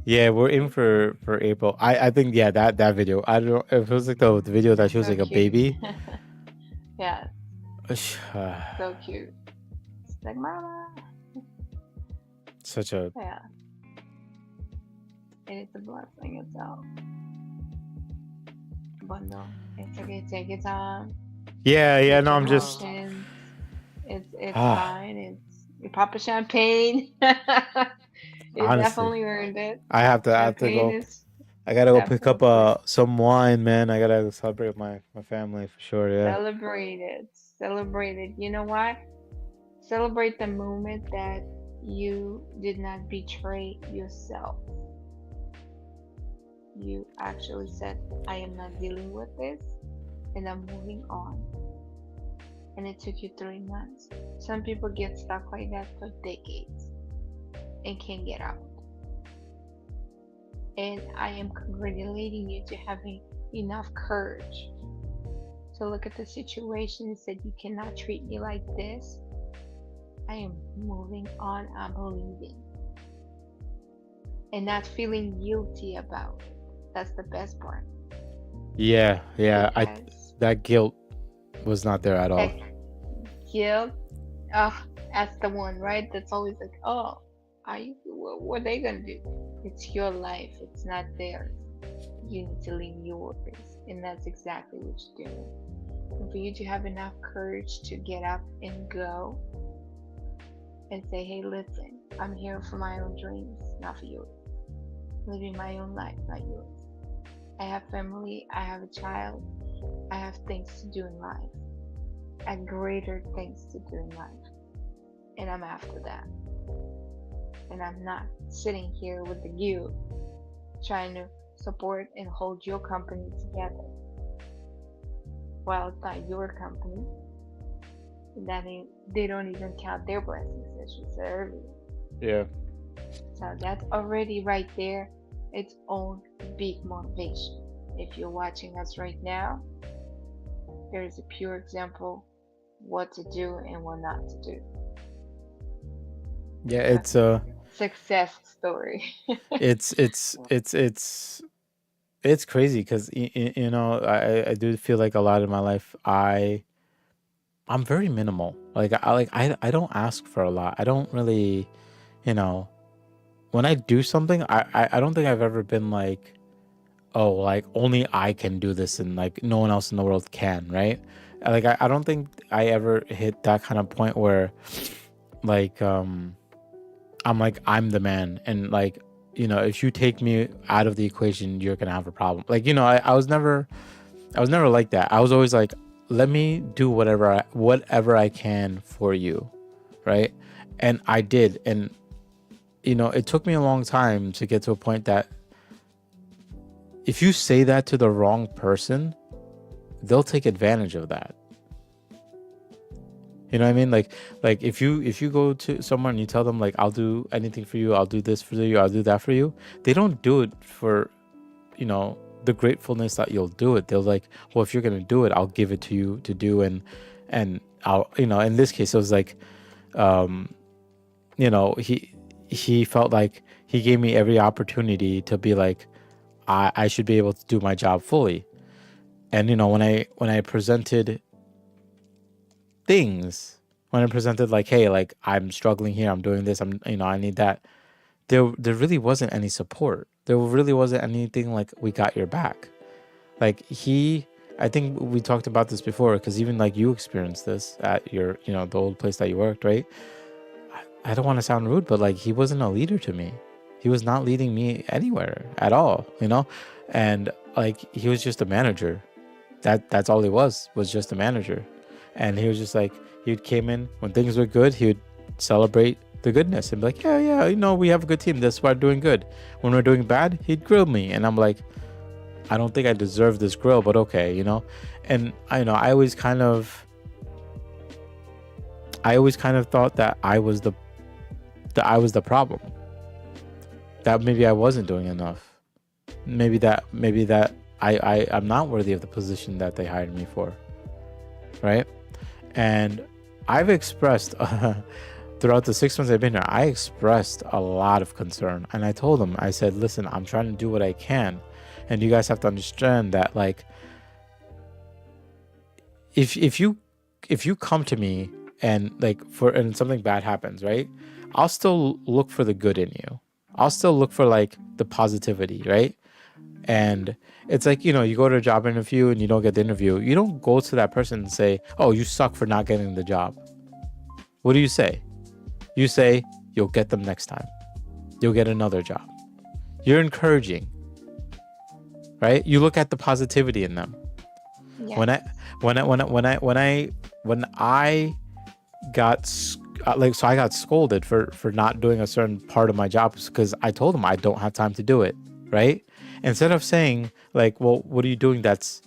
Yeah, we're aiming for April. I think yeah that video. I don't know if it was like the video that she was So like a cute. baby. Yeah, so cute. It's like, Mama. Such a Yeah, and it's a blessing itself. But no, it's okay. Take your time. yeah. Get No, your I'm just emotions. It's ah fine. It's you pop a champagne. You honestly. definitely earned it. I have to Champagne go. is I gotta go pick up definitely some wine, man. I gotta celebrate with my family for sure. Yeah. celebrated. Celebrated. You know why? Celebrate the moment that you did not betray yourself. You actually said, I am not dealing with this and I'm moving on. And it took you 3 months. Some people get stuck like that for decades and can't get out. And I am congratulating you to having enough courage to look at the situation and said, you cannot treat me like this. I am moving on. I'm leaving. And not feeling guilty about it. That's the best part. Yeah. I Because that guilt was not there at that all. guilt, oh, that's the one, right? That's always like, oh, are you? what are they gonna do? It's your life. It's not theirs. You need to live yours, and that's exactly what you're doing. And for you to have enough courage to get up and go and say, "Hey, listen, I'm here for my own dreams, not for yours. Living my own life, not yours. I have family. I have a child. I have things to do in life. I have greater things to do in life, and I'm after that. And I'm not sitting here with the guilt trying to support and hold your company together while it's not your company. And that they don't even count their blessings, as you said earlier. Yeah. So that's already right there, its own big motivation. If you're watching us right now, there is a pure example what to do and what not to do. Yeah, That's a success story. it's it's crazy because you know I do feel like a lot of my life I'm very minimal. I don't ask for a lot. I don't really, you know, when I do something, I don't think I've ever been like, oh, like only I can do this and like no one else in the world can, right? I don't think I ever hit that kind of point where like I'm like I'm the man and like you know if you take me out of the equation you're gonna have a problem. Like you know I was never like that. I was always like, let me do whatever I can for you, right? And I did, and you know, it took me a long time to get to a point that if you say that to the wrong person, they'll take advantage of that. You know what I mean? Like if you go to someone and you tell them like I'll do anything for you, I'll do this for you, I'll do that for you, they don't do it for you know the gratefulness that you'll do it. They'll like, well, if you're gonna do it, I'll give it to you to do, and I'll you know in this case it was like, um, you know he felt like he gave me every opportunity to be like I should be able to do my job fully, and you know when I presented things when I presented like hey like I'm struggling here I'm doing this I'm you know I need that there really wasn't any support there really wasn't anything like we got your back like he I think we talked about this before because even like you experienced this at your you know the old place that you worked right I don't want to sound rude but like he wasn't a leader to me he was not leading me anywhere at all you know and like he was just a manager that's all he was just a manager and he was just like he came in when things were good he would celebrate the goodness and be like yeah you know we have a good team that's why we're doing good when we're doing bad he'd grill me and I'm like I don't think I deserve this grill but okay you know and I know I always kind of thought that I was the problem that maybe I wasn't doing enough maybe that I'm not worthy of the position that they hired me for right and I've expressed throughout the 6 months I've been here I expressed a lot of concern and I told them I said listen I'm trying to do what I can and you guys have to understand that like if you come to me and like for and something bad happens right I'll still look for the good in you I'll still look for like the positivity right and it's like you know you go to a job interview and you don't get the interview you don't go to that person and say oh you suck for not getting the job what do you say you say you'll get them next time you'll get another job you're encouraging right you look at the positivity in them Yes. when I when I got like so I got scolded for not doing a certain part of my job because I told them I don't have time to do it right instead of saying like well what are you doing that's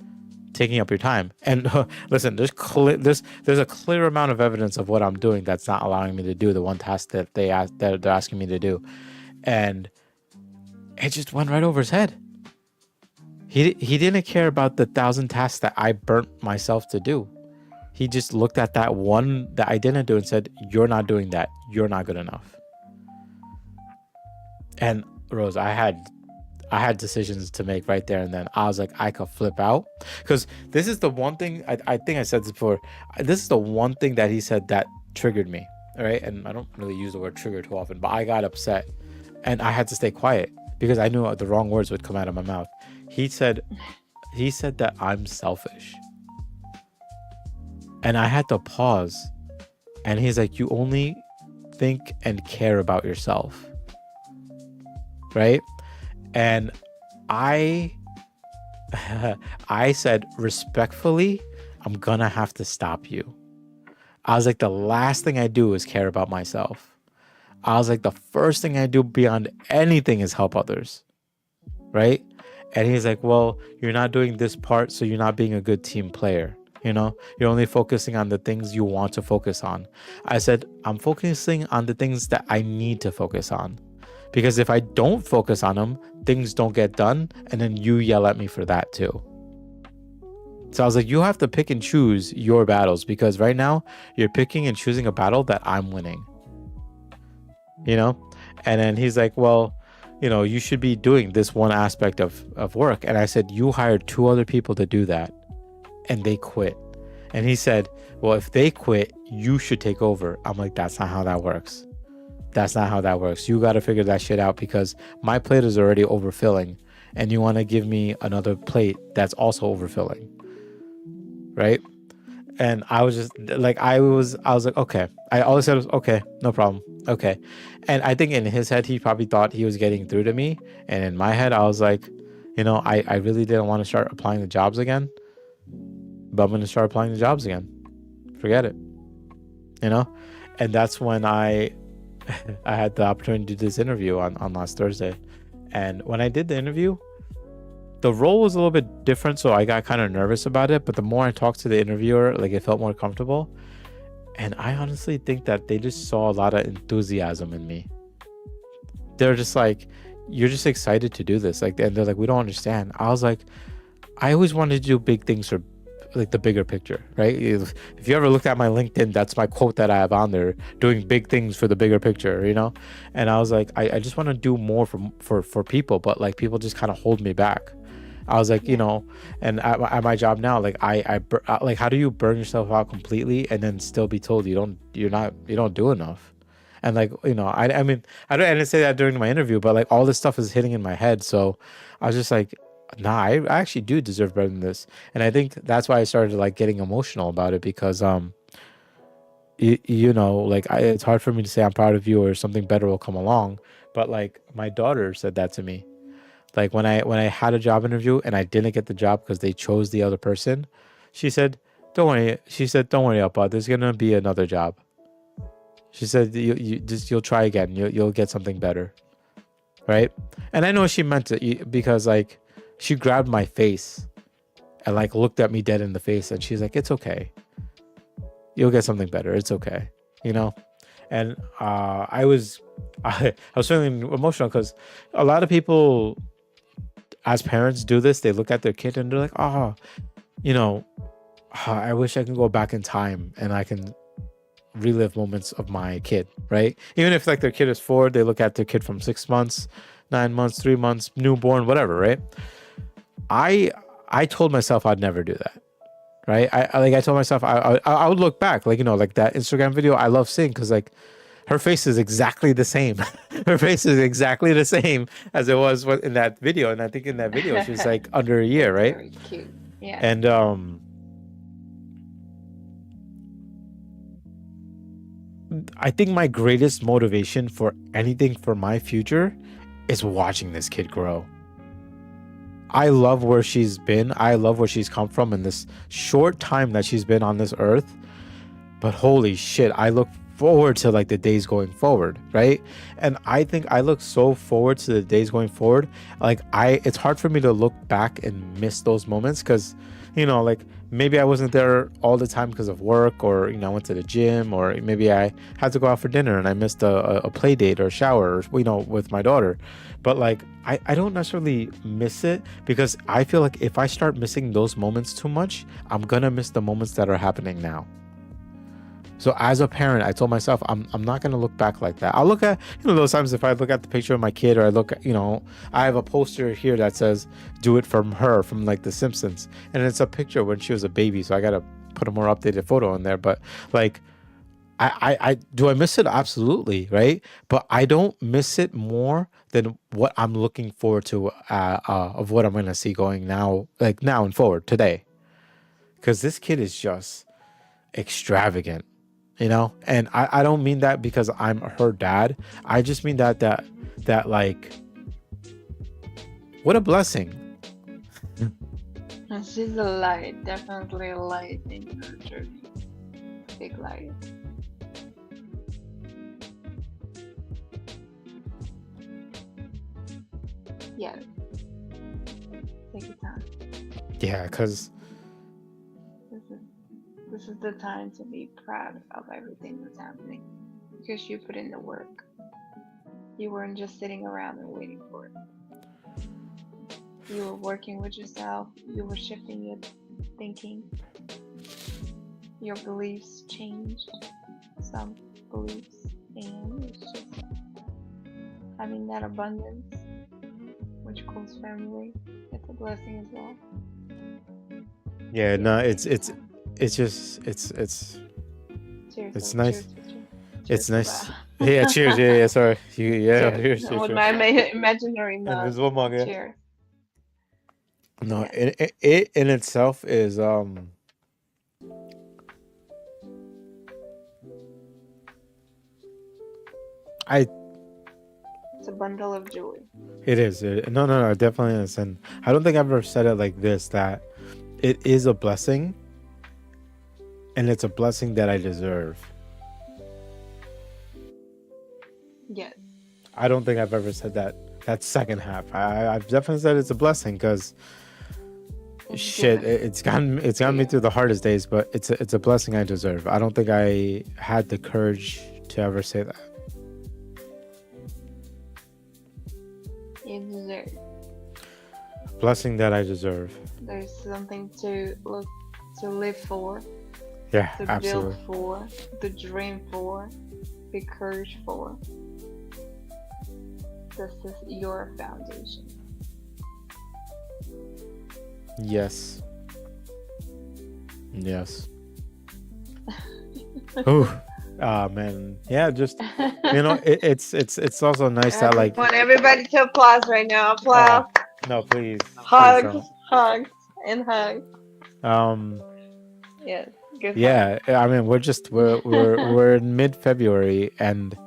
taking up your time and listen there's a clear amount of evidence of what I'm doing that's not allowing me to do the one task that they're asking me to do and it just went right over his head he didn't care about the 1,000 tasks that I burnt myself to do he just looked at that one that I didn't do and said you're not doing that you're not good enough and Rose I had decisions to make right there and then. I was like, I could flip out. Because this is the one thing, I think I said this before. This is the one thing that he said that triggered me. All right. And I don't really use the word trigger too often, but I got upset and I had to stay quiet because I knew the wrong words would come out of my mouth. He said he said that I'm selfish. And I had to pause. And he's like, you only think and care about yourself. Right? And I I said respectfully, I'm gonna have to stop you. I was like, the last thing I do is care about myself. I was like, the first thing I do beyond anything is help others. Right? And he's like, well, you're not doing this part, so you're not being a good team player. You're only focusing on the things you want to focus on. I said, I'm focusing on the things that I need to focus on. Because if I don't focus on them, things don't get done. And then you yell at me for that too. So I was like, you have to pick and choose your battles, because right now you're picking and choosing a battle that I'm winning. And then he's like, well, you should be doing this one aspect of work. And I said, you hired 2 other people to do that, and they quit. And he said, well, if they quit, you should take over. I'm like, that's not how that works. That's not how that works. You got to figure that shit out, because my plate is already overfilling, and you want to give me another plate that's also overfilling. Right? And I was just like, I was like, okay. I always said, okay, no problem. Okay. And I think in his head, he probably thought he was getting through to me. And in my head, I was like, I really didn't want to start applying the jobs again, but I'm going to start applying the jobs again. Forget it. And that's when I had the opportunity to do this interview on last Thursday. And when I did the interview, the role was a little bit different, so I got kind of nervous about it. But the more I talked to the interviewer, like, it felt more comfortable. And I honestly think that they just saw a lot of enthusiasm in me. They're just like, you're just excited to do this. Like, and they're like, we don't understand. I was like, I always wanted to do big things for, like, the bigger picture, right? If you ever looked at my LinkedIn, that's my quote that I have on there: doing big things for the bigger picture. And I was like, I just want to do more for people, but like, people just kind of hold me back. I was like, and at my job now, like, like, how do you burn yourself out completely and then still be told you don't do enough? And like, I mean, I didn't say that during my interview, but like, all this stuff is hitting in my head. So I was just like, nah, I actually do deserve better than this. And I think that's why I started like getting emotional about it, because like, it's hard for me to say I'm proud of you or something better will come along. But like, my daughter said that to me. Like, when I had a job interview and I didn't get the job because they chose the other person, she said, don't worry. She said, don't worry, Appa, there's going to be another job. She said, you'll try again. You'll get something better. Right? And I know she meant it, because like, she grabbed my face and like looked at me dead in the face, and she's like, it's okay. You'll get something better. It's okay. And I was feeling emotional, because a lot of people, as parents, do this. They look at their kid and they're like, I wish I can go back in time and I can relive moments of my kid, right? Even if like their kid is 4, they look at their kid from 6 months, 9 months, 3 months, newborn, whatever, right? I told myself I'd never do that, right? I told myself I would look back, like, like that Instagram video I love seeing, because like, her face is exactly the same. Her face is exactly the same as it was in that video. And I think in that video, she was like under a year, right? Very cute. Yeah. And I think my greatest motivation for anything for my future is watching this kid grow. I love where she's been. I love where she's come from in this short time that she's been on this earth. But holy shit, I look forward to like the days going forward, right? And I think I look so forward to the days going forward. Like, it's hard for me to look back and miss those moments, because like, maybe I wasn't there all the time because of work, or I went to the gym, or maybe I had to go out for dinner and I missed a play date or shower, with my daughter. But like, I don't necessarily miss it, because I feel like if I start missing those moments too much, I'm gonna miss the moments that are happening now. So as a parent, I told myself, I'm not going to look back like that. I'll look at, those times if I look at the picture of my kid, or I look at, I have a poster here that says, do it from her, from like The Simpsons. And it's a picture when she was a baby. So I got to put a more updated photo in there. But like, I do I miss it? Absolutely, right? But I don't miss it more than what I'm looking forward to of what I'm gonna see going now, like now and forward today. Because this kid is just extravagant, you know. And I don't mean that because I'm her dad. I just mean that like what a blessing. And she's a light, definitely a light in your journey. Big light. Yes, take your time. Yeah, because This is this is the time to be proud of everything that's happening because you put in the work. You weren't just sitting around and waiting for it. You were working with yourself. You were shifting your thinking. Your beliefs changed. Some beliefs, and it's just having that abundance, which calls family. It's a blessing as well. yeah, Yes, no, take your time. it's just Cheers, it's cheers, nice. cheers, cheers It's to that. nice. Yeah, cheers. Yeah, yeah. Sorry. Yeah, Cheers. cheers, cheers, With cheers. my imaginary mug. Invisible mug. Yeah. Cheers. No, Yes. it in itself is I It's a bundle of joy. it is no, no, no, it definitely is. And I don't think I've ever said it like this, that it is a blessing, and it's a blessing that I deserve. Yes. I don't think I've ever said that second half. I've definitely said it's a blessing because It's shit, given it's to gotten me you. through the hardest days, but it's a blessing I deserve. I don't think I had the courage to ever say that. You deserve. Blessing that I deserve. There's something to look, to live for, Yeah, to build absolutely. for, to dream for, be courage for. This is your foundation. Yes. Yes. Oh, ah, man. Yeah, just it's also nice that like, Everyone, everybody to applause right now. oh, Applause, no, please, please hugs, don't. hugs, and hugs. Um, Yes, good hugs. yeah. I mean, we're in mid-February, and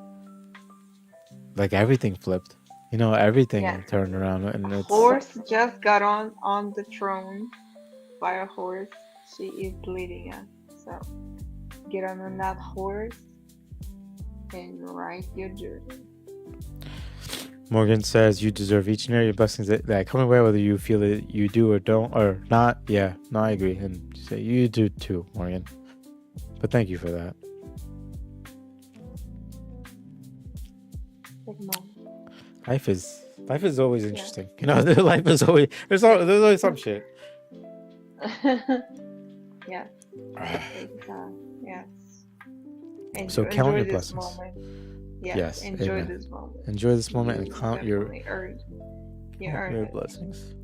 like everything flipped. You know, Yes, everything turned around, a and it's horse just got on the throne by a horse. She is leading us. So get on that horse and ride your journey. Morgan says you deserve each and every blessings that come away, whether you feel that you do or don't or not. Yeah, no, I agree, and say you do too, Morgan. But thank you for that. Take a moment. Life is always Yes. interesting. You know, life is always there's always some shit. Yes. Take your time. Yes. So Enjoy, count enjoy your this blessings. moment. Yes. Yes, Enjoy amen. this moment. Enjoy this moment and You count definitely earned. You earned your it. blessings.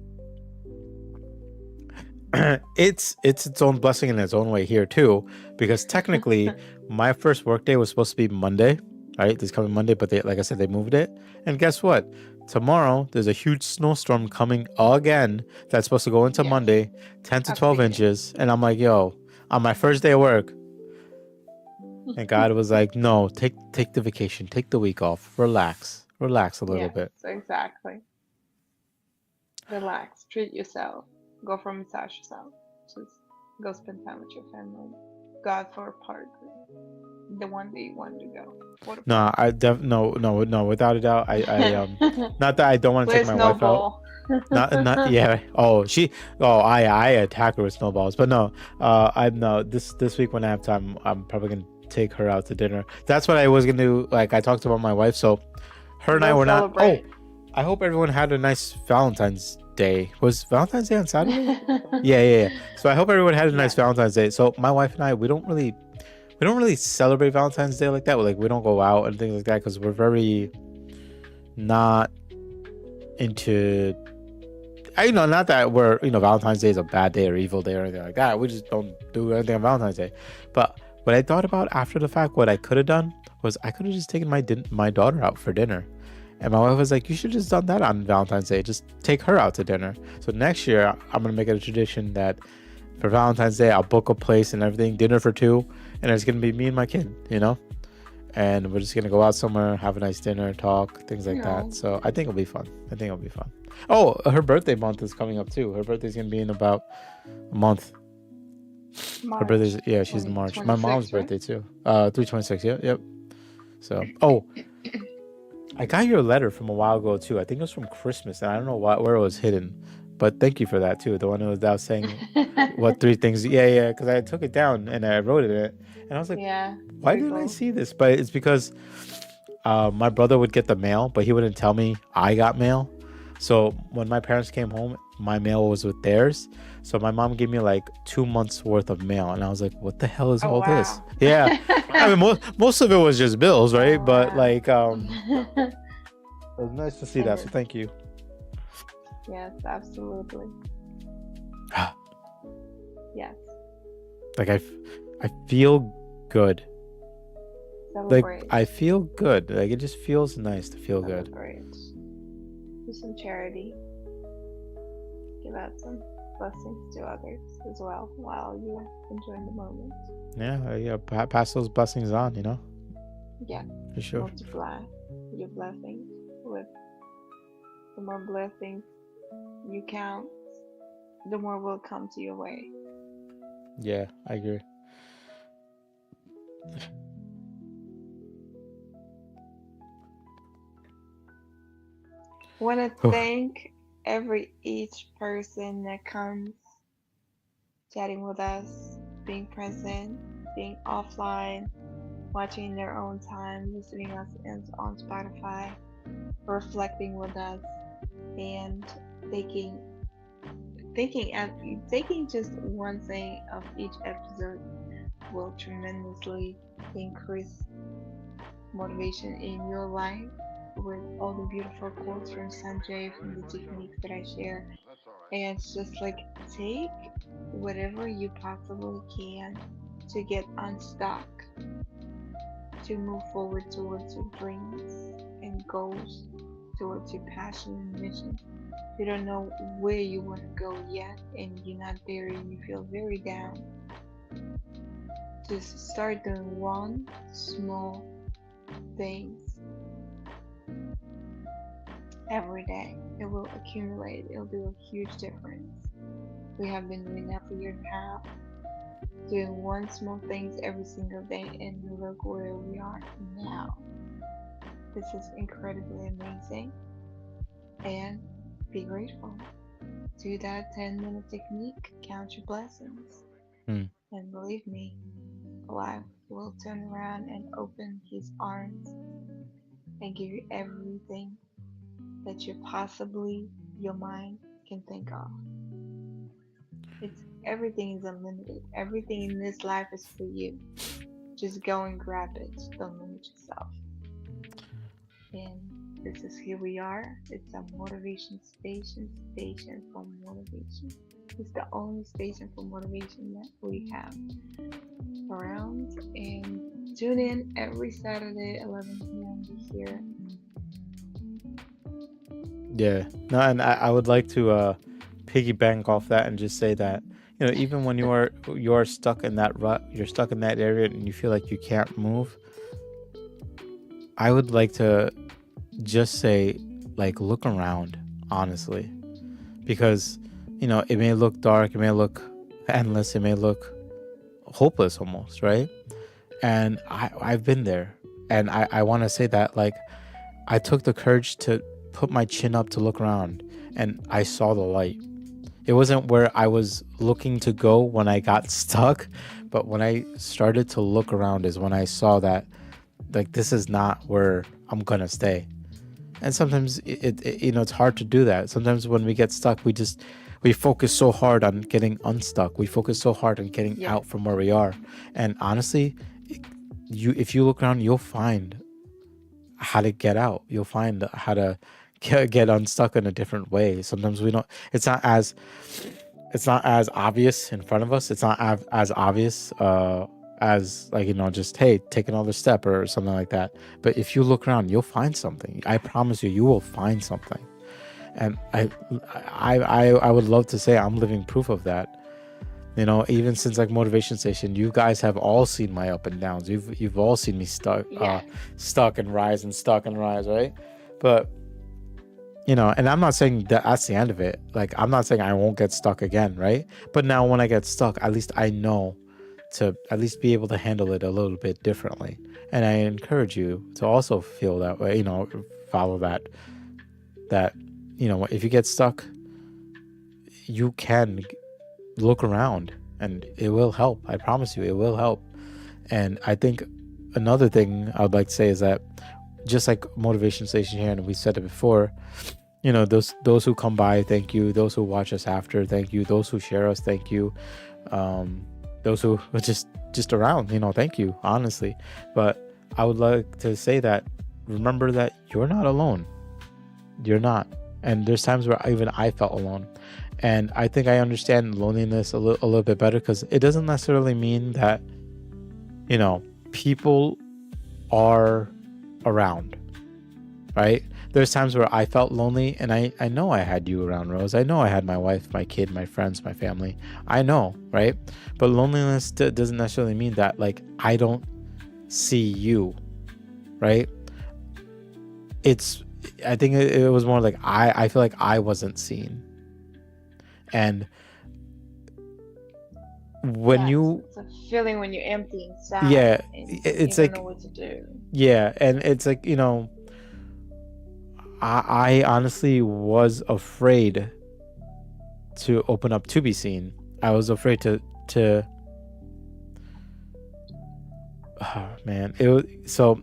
It's its own blessing in its own way here too, because technically my first workday was supposed to be Monday, right? This coming Monday, but they, like I said, they moved it. And guess what? Tomorrow there's a huge snowstorm coming again that's supposed to go into Yes. Monday, 10 to A 12 Phoenix. inches, and I'm like, yo, on my first day of work, and God was like, no, take the vacation, take the week off, relax a little Yes, bit. exactly. Relax. Treat yourself. Go for a massage yourself. Just go spend time with your family. Go out for a park. The one that you wanted to go. Water No, park. no, without a doubt, not that I don't want to Play take my wife out. snowball. Not yeah. I attack her with snowballs. But no, I'm no this week when I have time, I'm probably gonna take her out to dinner. That's what I was gonna do. Like I talked about my wife, so her and I Go were not. Oh, celebrate. I hope everyone had a nice Valentine's Day. Was Valentine's Day on Saturday? Yeah, yeah, yeah. So I hope everyone had a nice Yes. Valentine's Day. So my wife and I, we don't really celebrate Valentine's Day like that. Like we don't go out and things like that because we're very not into. Not that we're Valentine's Day is a bad day or evil day or anything like that. We just don't do anything on Valentine's Day. But What I thought about after the fact, what I could have done was I could have just taken my daughter out for dinner. And my wife was like, "You should just done that on Valentine's Day. Just take her out to dinner." So next year, I'm gonna make it a tradition that for Valentine's Day, I'll book a place and everything, dinner for two, and it's gonna be me and my kid, and we're just gonna go out somewhere, have a nice dinner, talk, things like that. No, So I think it'll be fun. I think it'll be fun. Oh, her birthday month is coming up too. Her birthday's gonna be in about a month. Her birthday's, March yeah, she's in March. My mom's 2026, right? birthday too. 3/26. Yep. So, I got your letter from a while ago too. I think it was from Christmas, and I don't know where it was hidden. But thank you for that too. The one that was saying what three things. Yeah. Because I took it down and I wrote it, and I was like, Yeah, why we didn't I both. see this? But it's because my brother would get the mail, but he wouldn't tell me I got mail. So when my parents came home, my mail was with theirs. So my mom gave me like 2 months worth of mail, and I was like, "What the hell is Oh all this?" wow. Yeah, I mean, most of it was just bills, right? Oh But wow. like, it was nice to see And that. So it, thank you. yes, absolutely. Yes. Like I feel good. Like Celebrate. I feel good. Like it just feels nice to feel good. Celebrate. Do some charity. Give out some blessings to others as well while you're enjoying the moment. Yeah, pass those blessings on. Yeah, For sure. multiply your blessings with the more blessings you count, the more will come to your way. Yeah, I agree. Want to Oh, thank each person that comes chatting with us, being present, being offline, watching their own time, listening us on Spotify, reflecting with us, and taking taking just one thing of each episode will tremendously increase motivation in your life with all the beautiful quotes from Sanjay, from the techniques that I share. And it's just like take whatever you possibly can to get unstuck, to move forward towards your dreams and goals, towards your passion and mission. If you don't know where you want to go yet and you're not there and you feel very down, just start doing one small things every day. It will accumulate. It'll do a huge difference. We have been doing that for a year and a half, doing one small things every single day, and look where we are now. This is incredibly amazing, and be grateful. Do that 10-minute technique, count your blessings, hmm. and believe me, life will turn around and open his arms and give you everything that you possibly your mind can think of. It's everything is unlimited. Everything in this life is for you. Just go and grab it. Don't limit yourself. And this is here we are. It's a motivation station for motivation. It's the only station for motivation that we have around. And tune in every Saturday, 11 p.m. to hear. Yeah. No, and I would like to piggyback off that and just say that even when you're stuck in that rut, you're stuck in that area, and you feel like you can't move. I would like to just say, like, look around, honestly, because it may look dark, it may look endless, it may look hopeless almost, right? And I've been there, and I want to say that, like, I took the courage to put my chin up to look around, and I saw the light. It wasn't where I was looking to go when I got stuck, but when I started to look around is when I saw that, like, this is not where I'm gonna stay. And sometimes it's hard to do that. Sometimes when we get stuck, we focus so hard on getting unstuck. We focus so hard on getting Yes, out from where we are. And honestly, you if you look around, you'll find how to get out. You'll find how to get unstuck in a different way. Sometimes we don't. It's not as obvious in front of us. It's not as obvious. as like, just, hey, take another step or something like that. But if you look around, you'll find something. I promise you, you will find something. And I would love to say I'm living proof of that. Even since like Motivation Station, you guys have all seen my up and downs. You've all seen me Yeah. stuck and rise and stuck and rise, right? But and I'm not saying that that's the end of it. Like, I'm not saying I won't get stuck again, right? But now when I get stuck, at least I know to at least be able to handle it a little bit differently. And I encourage you to also feel that way, follow that if you get stuck, you can look around and it will help. I promise you, it will help. And I think another thing I would like to say is that, just like Motivation Station here, and we said it before, those who come by, thank you. Those who watch us after, thank you. Those who share us, thank you. Those who are just around, thank you, honestly. But I would like to say that, remember that you're not alone. You're not. And there's times where even I felt alone. And I think I understand loneliness a little bit better, because it doesn't necessarily mean that, people are around, right? There's times where I felt lonely, and I know I had you around, Rose. I know I had my wife, my kid, my friends, my family. I know, right? But loneliness doesn't necessarily mean that, like, I don't see you, right? I think it was more like I feel like I wasn't seen. And when It's a feeling when you're empty yeah, inside and you it's don't know like, what to do. yeah, and it's like, I honestly was afraid to open up to be seen. I was afraid to oh, man, it was so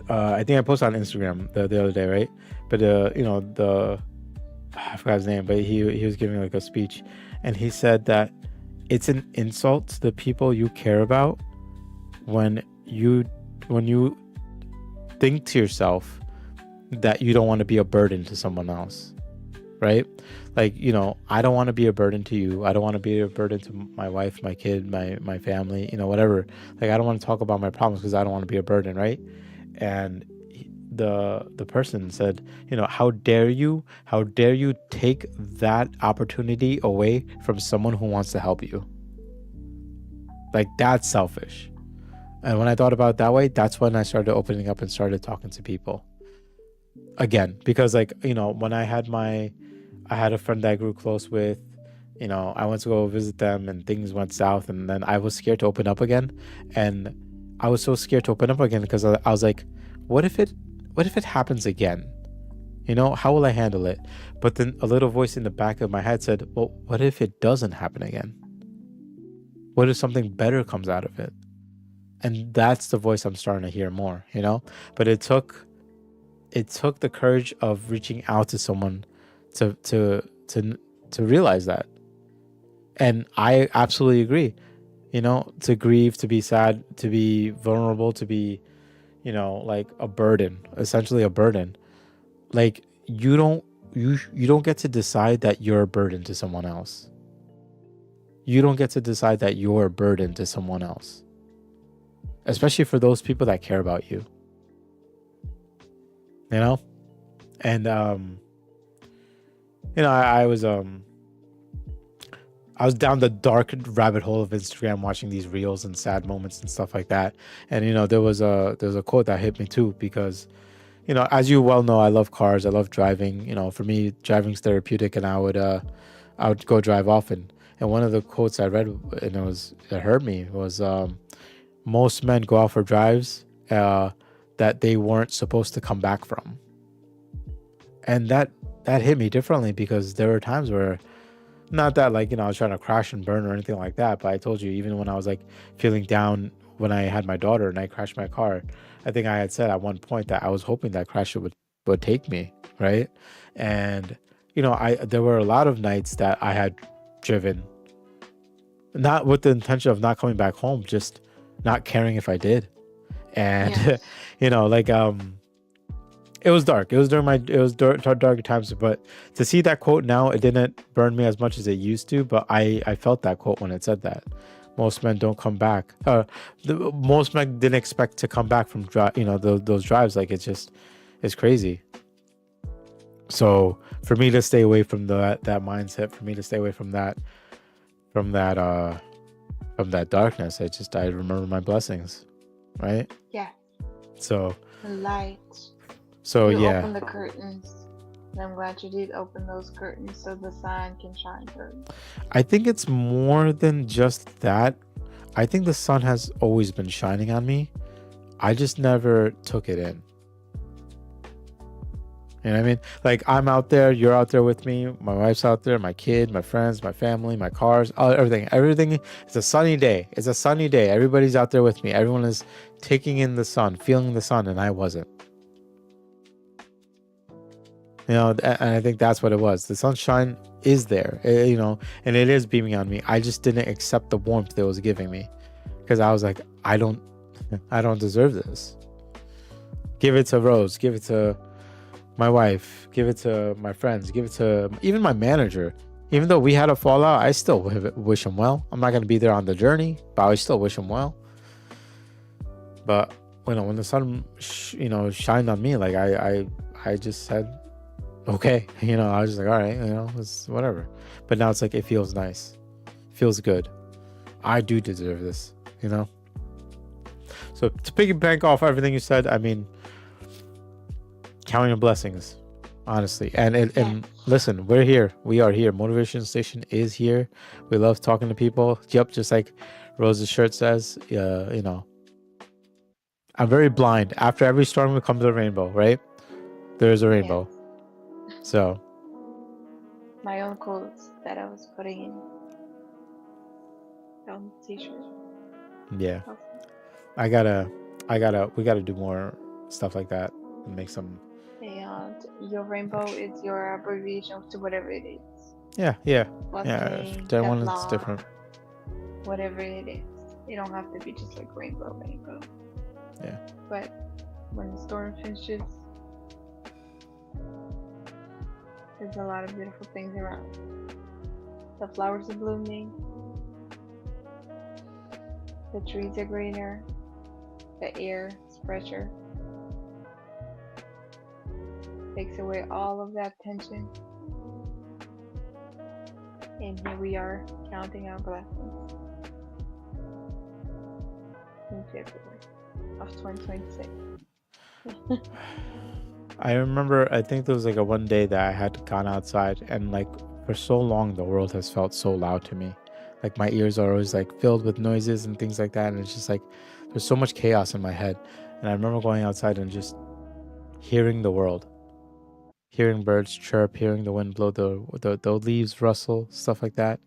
I think I posted on Instagram the other day, right? But the I forgot his name, but he was giving like a speech, and he said that it's an insult to the people you care about when you think to yourself that you don't want to be a burden to someone else, right? Like, I don't want to be a burden to you. I don't want to be a burden to my wife, my kid, my family, whatever. Like, I don't want to talk about my problems because I don't want to be a burden, right? And the person said, how dare you take that opportunity away from someone who wants to help you? Like, that's selfish. And when I thought about it that way, that's when I started opening up and started talking to people again. Because, like, when I had a friend that I grew close with, I went to go visit them and things went south, and then I was scared to open up again. And I was so scared to open up again because I was like, what if it happens again? How will I handle it? But then a little voice in the back of my head said, well, what if it doesn't happen again? What if something better comes out of it? And that's the voice I'm starting to hear more, But it took the courage of reaching out to someone to realize that. And I absolutely agree. To grieve, to be sad, to be vulnerable, to be, like a burden, essentially a burden. Like, you don't get to decide that you're a burden to someone else. You don't get to decide that you're a burden to someone else, especially for those people that care about you. And I was down the dark rabbit hole of Instagram watching these reels and sad moments and stuff like that. And there was a quote that hit me too, because as you well know, I love cars, I love driving. For me, driving's therapeutic, and I would go drive often. And one of the quotes I read, and it hurt me, was most men go out for drives that they weren't supposed to come back from. And that hit me differently, because there were times where, not that, like, I was trying to crash and burn or anything like that, but I told you, even when I was like feeling down when I had my daughter and I crashed my car, I think I had said at one point that I was hoping that crash would take me, right? And there were a lot of nights that I had driven, not with the intention of not coming back home, just not caring if I did. And like, it was dark. It was dark times, but to see that quote now, it didn't burn me as much as it used to. But I felt that quote when it said that. Most men don't come back. Most men didn't expect to come back from those drives. Like it's crazy. So for me to stay away from that mindset, for me to stay away from that uh from that darkness, I remember my blessings, right? Yeah, So the light. so You yeah, open the curtains. And I'm glad you did open those curtains so the sun can shine through. I think it's more than just that. I think the sun has always been shining on me. I just never took it in. You know what I mean? Like I'm out there, you're out there with me, my wife's out there, my kid, my friends, my family, my cars, everything. Everything. It's a sunny day. It's a sunny day. Everybody's out there with me. Everyone is taking in the sun, feeling the sun, and I wasn't. And I think that's what it was. The sunshine is there, and it is beaming on me. I just didn't accept the warmth it was giving me because I was like, I don't deserve this. Give it to Rose. Give it to my wife, give it to my friends, give it to even my manager. Even though we had a fallout, I still wish him well. I'm not going to be there on the journey, but I still wish him well. But when the sun shined on me, like I just said okay. I was just like, all right, it's whatever. But now it's like it feels nice, feels good. I do deserve this. So to piggyback off everything you said, I mean, counting your blessings, honestly. And listen, we're here. We are here. Motivation Station is here. We love talking to people. Yep, just like Rose's shirt says. I'm very blind. After every storm comes a rainbow, right? There's a Yes. rainbow. So My own quotes that I was putting in on the t-shirt. yeah, Also. we gotta do more stuff like that and make some. And your rainbow is your abbreviation to whatever it is. Yeah. Blessing, That one is Teflon, different. whatever it is. It don't have to be just like rainbow. Yeah. But when the storm finishes, there's a lot of beautiful things around. The flowers are blooming, the trees are greener, the air is fresher, takes away all of that tension. And here we are counting our blessings in February of 2026. I remember, I think there was like a one day that I had gone outside, and like for so long, the world has felt so loud to me. Like my ears are always like filled with noises and things like that. And it's just like there's so much chaos in my head. And I remember going outside and just hearing the world, hearing birds chirp, hearing the wind blow, the leaves rustle, stuff like that.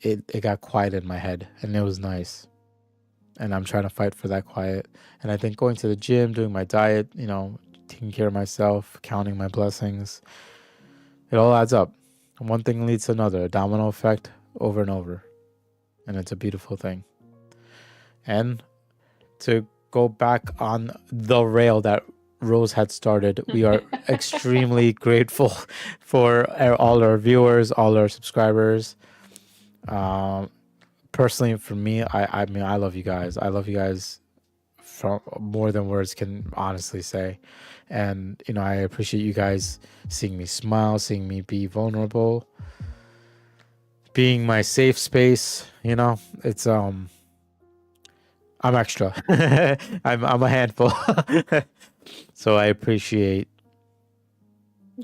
It got quiet in my head, and it was nice. And I'm trying to fight for that quiet. And I think going to the gym, doing my diet, taking care of myself, counting my blessings, it all adds up. One thing leads to another, a domino effect over and over. And it's a beautiful thing. And to go back on the rail that Rose had started, we are extremely grateful for all our viewers, all our subscribers. Personally, for me, I mean, I love you guys. I love you guys from more than words can honestly say. And I appreciate you guys seeing me smile, seeing me be vulnerable, being my safe space. It's I'm extra. I'm a handful. So You I being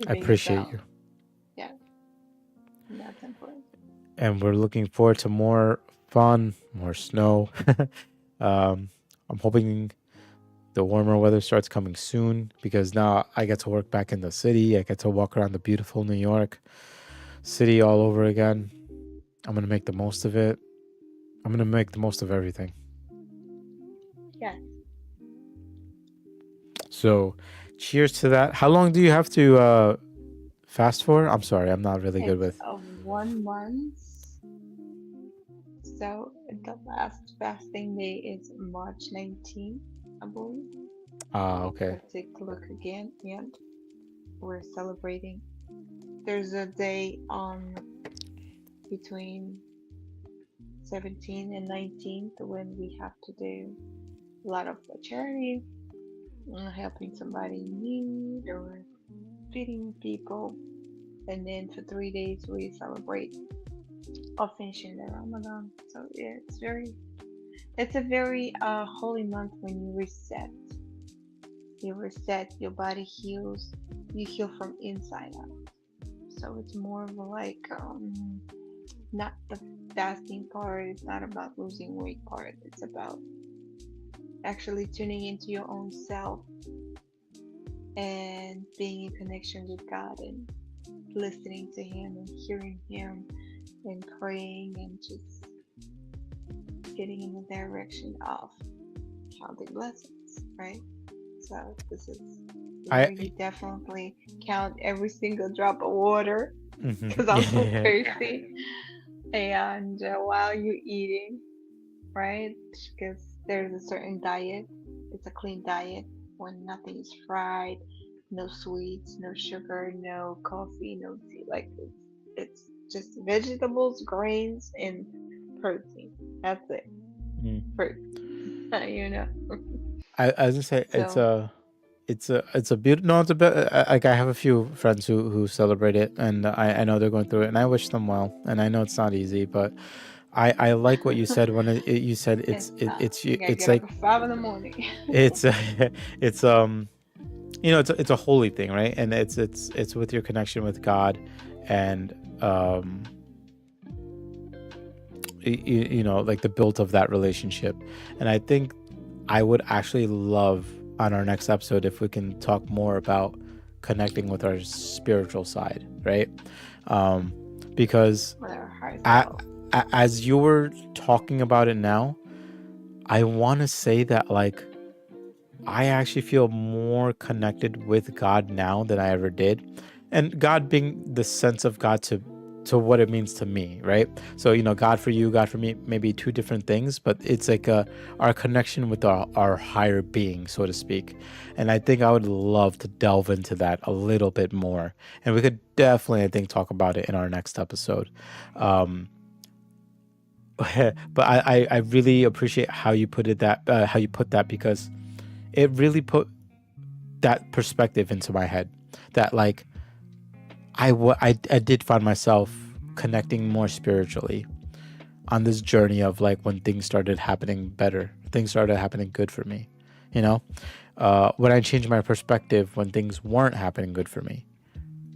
appreciate yourself. you. Yeah, that's important. And we're looking forward to more fun, more snow. um I'm hoping the warmer weather starts coming soon, because now I get to work back in the city. I get to walk around the beautiful New York city all over again. I'm going to make the most of it. I'm going to make the most of everything. Yes. So, cheers to that. How long do you have to fast for? I'm sorry, I'm not really good It's with. a 1 month. So the last fasting day is March 19th, I believe. Ah, okay. Let's take a look again. And we're celebrating. There's a day on between 17th and 19th when we have to do a lot of charity, helping somebody in need or feeding people. And then for 3 days we celebrate of finishing the Ramadan. So yeah, it's a very holy month when you reset. You reset, your body heals, you heal from inside out. So it's more of a like not the fasting part, it's not about losing weight part. It's about actually tuning into your own self and being in connection with God and listening to Him and hearing Him and praying and just getting in the direction of counting blessings, right? So this is where you I definitely count every single drop of water because I'm so yeah. thirsty. And while you're eating, right? Because there's a certain diet. It's a clean diet when nothing is fried, no sweets, no sugar, no coffee, no tea. Like it's just vegetables, grains, and protein. That's it. Mm. Fruit, you know. I was gonna say So it's a beautiful. No, it's a bit like I have a few friends who celebrate it, and I know they're going through it, and I wish them well. And I know it's not easy, but I like what you said when you said it's not. You gotta it's get up like at 5 in the morning. it's it's it's a holy thing, right? And it's with your connection with God, and like the build of that relationship. And I think I would actually love on our next episode if we can talk more about connecting with our spiritual side, right? um because Whatever hearts I, go. as you were talking about it now, I want to say that like I actually feel more connected with God now than I ever did. And God being the sense of God to what it means to me, right? So, God for you, God for me, maybe two different things, but it's like our connection with our higher being, so to speak. And I think I would love to delve into that a little bit more. And we could definitely, I think, talk about it in our next episode. Um, but I really appreciate how you put that, because it really put that perspective into my head, that like I did find myself connecting more spiritually on this journey of like when things started happening better, things started happening good for me, you know when I changed my perspective when things weren't happening good for me,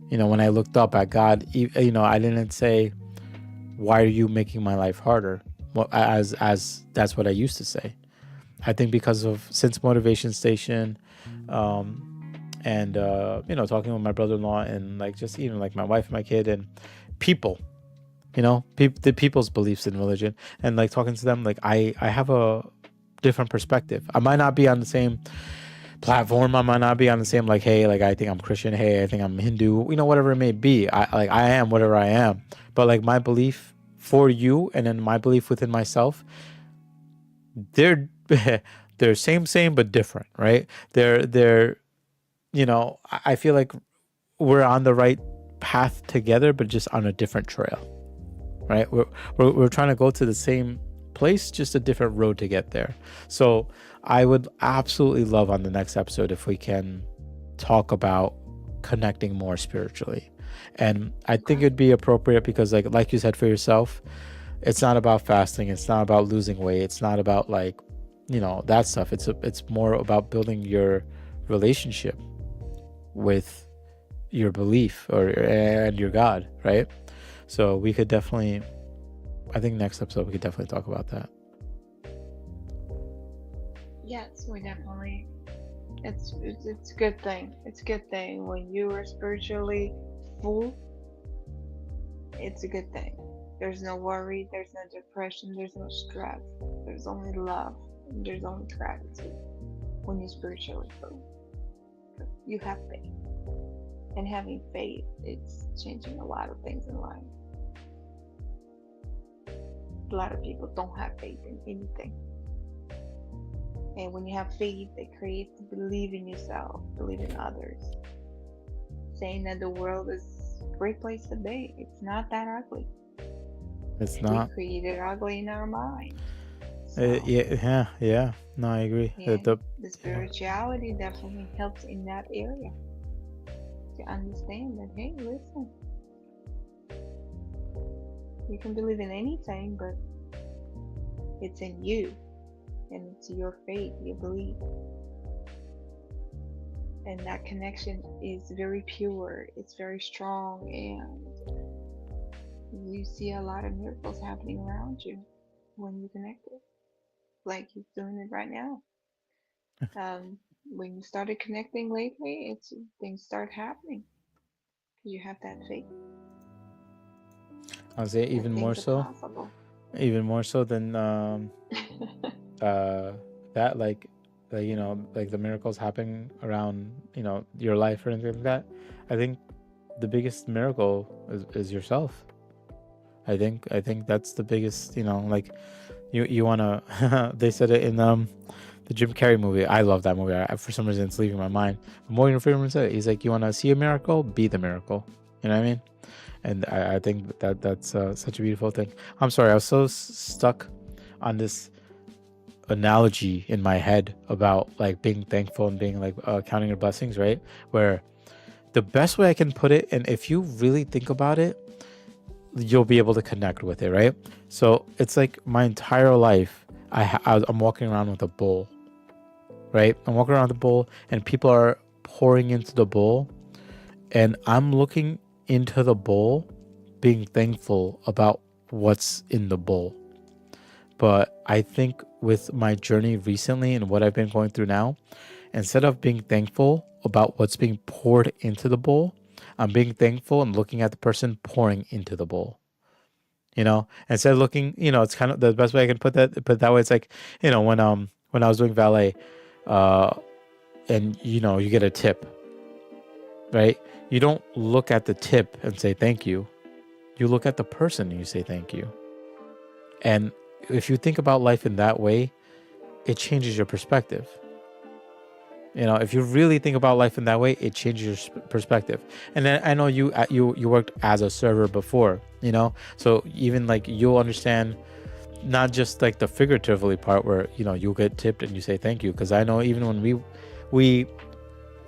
when I looked up at God, I didn't say, why are you making my life harder? Well, as that's what I used to say. I think because of since Motivation Station, um, and talking with my brother-in-law, and like just even like my wife and my kid and people, the people's beliefs in religion, and like talking to them, like I have a different perspective. I might not be on the same platform. I might not be on the same like, hey, like I think I'm Christian. Hey, I think I'm Hindu. Whatever it may be. I am whatever I am. But like my belief for you, and then my belief within myself, they're they're same but different, right? They're I feel like we're on the right path together, but just on a different trail, right? We're trying to go to the same place, just a different road to get there. So I would absolutely love on the next episode if we can talk about connecting more spiritually. And I think Okay. it'd be appropriate because like you said for yourself, it's not about fasting, it's not about losing weight, it's not about like, that stuff. It's more about building your relationship with your belief and your God, right? So we could definitely, I think next episode we could definitely talk about that. Yes, we definitely. It's a good thing. It's a good thing when you are spiritually full. It's a good thing. There's no worry. There's no depression. There's no stress. There's only love. And there's only gratitude when you're spiritually full. You have faith, and having faith, it's changing a lot of things in life. A lot of people don't have faith in anything. And when you have faith, it creates believe in yourself, believe in others, saying that the world is a great place to be. It's not that ugly. It's We not. created ugly in our mind. Yeah, So, yeah, yeah. No, I agree. yeah, the Yeah. spirituality definitely helps in that area to understand that, hey, listen, you can believe in anything, but it's in you and it's your faith, your belief. And that connection is very pure, it's very strong, and you see a lot of miracles happening around you when you connect it, like you're doing it right now. Um, when you started connecting lately, it's things start happening because you have that faith I'll say that things are possible. even more so than uh that like like the miracles happening around your life or anything like that. I think the biggest miracle is yourself. I think that's the biggest, like you want to they said it in the Jim Carrey movie. I love that movie. For some reason it's leaving my mind. But Morgan Freeman said it. He's like, you want to see a miracle, be the miracle. You know what I mean? And I think that's such a beautiful thing. I'm sorry, I was so stuck on this analogy in my head about like being thankful and being like counting your blessings, right? Where the best way I can put it, and if you really think about it, you'll be able to connect with it, right? So it's like my entire life, I'm walking around with a bowl, right? I'm walking around the bowl, and people are pouring into the bowl, and I'm looking into the bowl, being thankful about what's in the bowl. But I think with my journey recently and what I've been going through now, instead of being thankful about what's being poured into the bowl, I'm being thankful and looking at the person pouring into the bowl. Instead of looking, it's kind of the best way I can put it that way. It's like, when I was doing valet, uh, and you get a tip, right? You don't look at the tip and say thank you. You look at the person and you say thank you. And if you think about life in that way, it changes your perspective. If you really think about life in that way, it changes your perspective. And then I know you worked as a server before, so even like you'll understand not just like the figuratively part where you'll get tipped and you say thank you, because I know even when we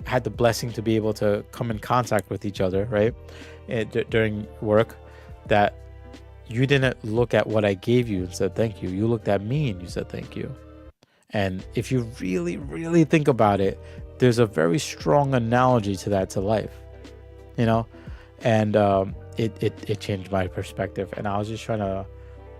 had the blessing to be able to come in contact with each other, right, during work, that you didn't look at what I gave you and said thank you. You looked at me and you said thank you. And if you really, really think about it, there's a very strong analogy to that, to life, you know? And it changed my perspective. And I was just trying to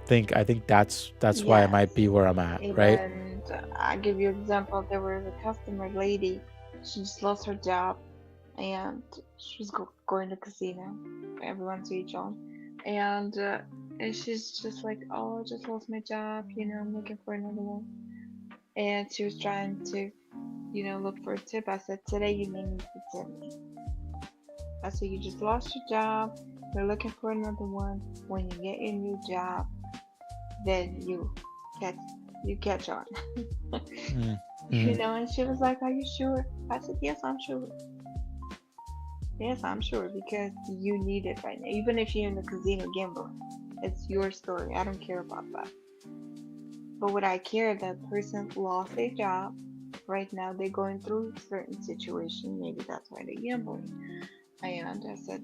think, I think that's why I Yes. might be where I'm at, right? And I give you an example. There was a customer lady. She just lost her job, and she was going to casino. Everyone to each own. And she's just like, oh, I just lost my job. I'm looking for another one. And she was trying to, look for a tip. I said, today you may need to tip me. I said, you just lost your job. You're looking for another one. When you get your new job, then catch you catch on. Mm, mm, And she was like, are you sure? I said, yes, I'm sure. Yes, I'm sure, because you need it right now. Even if you're in the casino gambling, it's your story. I don't care about that. But what I care, that person lost their job. Right now they're going through a certain situation. Maybe that's why they're gambling. And I said,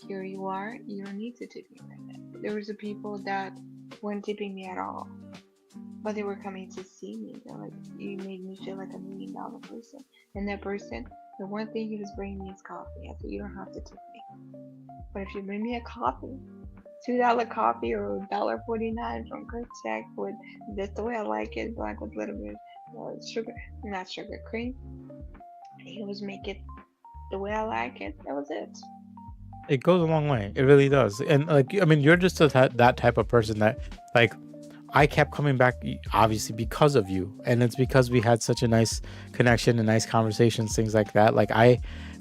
here you are. You don't need to tip me right now. There was a people that weren't tipping me at all, but they were coming to see me. They're like, you made me feel like $1 million person. And that person, the one thing he was bringing me is coffee. I said, you don't have to tip me, but if you bring me a coffee, $2 coffee or $1.49 from Quick Check, with that's the way I like it, black with a little bit sugar, not sugar, cream. He was make it the way I like it. That was it. it goes a long way. It really does. And like, I mean, you're just that type of person that, like, I kept coming back, obviously because of you, and it's because we had such a nice connection and nice conversations, things like that. Like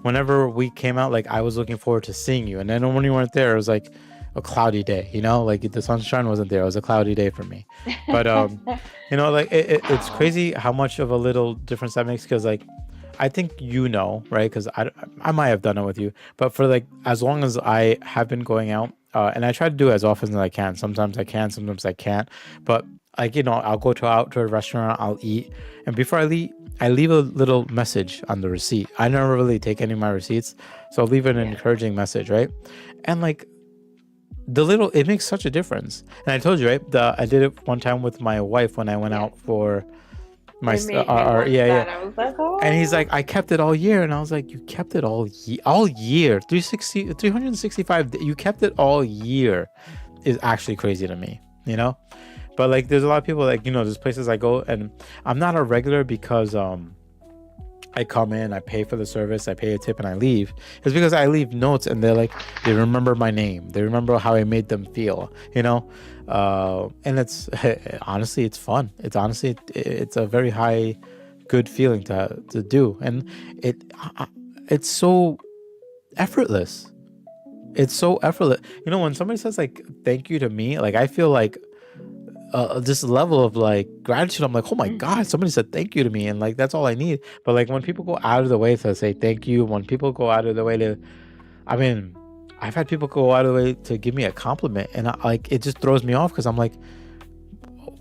whenever we came out, like I was looking forward to seeing you, and then when you weren't there, it was like a cloudy day. Like the sunshine wasn't there. It was a cloudy day for me. But like it's Oh, crazy how much of a little difference that makes. Because like I think right? Because I might have done it with you, but for like as long as I have been going out, and I try to do it as often as I can. Sometimes I can, sometimes I can't. But like I'll go to out to a restaurant, I'll eat, and before I leave a little message on the receipt. I never really take any of my receipts, so I'll leave an Yeah. encouraging message, right? And like the little, it makes such a difference. And I told you, right? I did it one time with my wife when I went Yes. out for my It made me our want yeah, yeah. that. I was like, And he's oh. like, I kept it all year. And I was like, you kept it all year. 365, you kept it all year is actually crazy to me, you know? But like, there's a lot of people like, there's places I go and I'm not a regular because, I come in, I pay for the service, I pay a tip, and I leave. It's because I leave notes, and they remember my name, they remember how I made them feel, and it's honestly, it's fun. It's honestly, it's a very high, good feeling to do, and it, it's so effortless. It's so effortless. When somebody says like thank you to me, like I feel like this level of like gratitude. I'm like, oh my god, somebody said thank you to me, and like that's all I need. But like when people go out of the way to say thank you, when people go out of the way to, I mean, I've had people go out of the way to give me a compliment, and like it just throws me off because I'm like,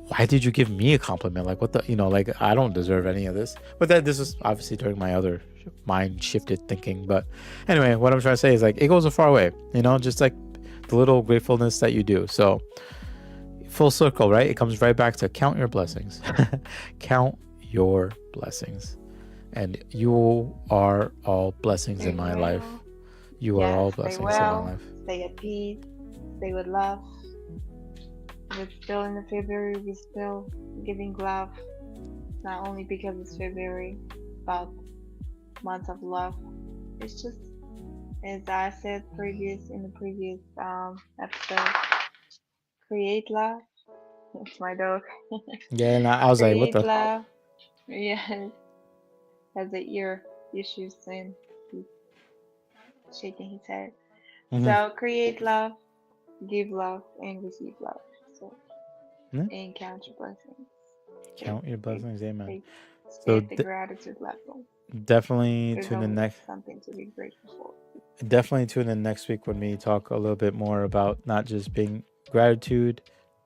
why did you give me a compliment? Like what the, like I don't deserve any of this. But this is obviously during my other mind shifted thinking. But anyway, what I'm trying to say is like it goes a far way, just like the little gratefulness that you do. So full circle, right? It comes right back to count your blessings. Count your blessings. And you are all blessings in Stay my life. well. You are Yeah, all stay blessings in my well. life. Stay at peace. Stay with love. We're still in the February. We're still giving love. Not only because it's February, but month of love. It's just as I said previous in the previous episode, create love. It's my dog. Yeah, and I was like, what Create the? love. Yes, has the ear issues and he's shaking his head. Mm-hmm. So create love, give love, and receive love. So Yeah. and count your blessings. Stay, Count your stay, blessings, amen. stay So at the gratitude level. definitely There's tune in always next. something to be grateful for. Definitely tune in next week when we talk a little bit more about not just being gratitude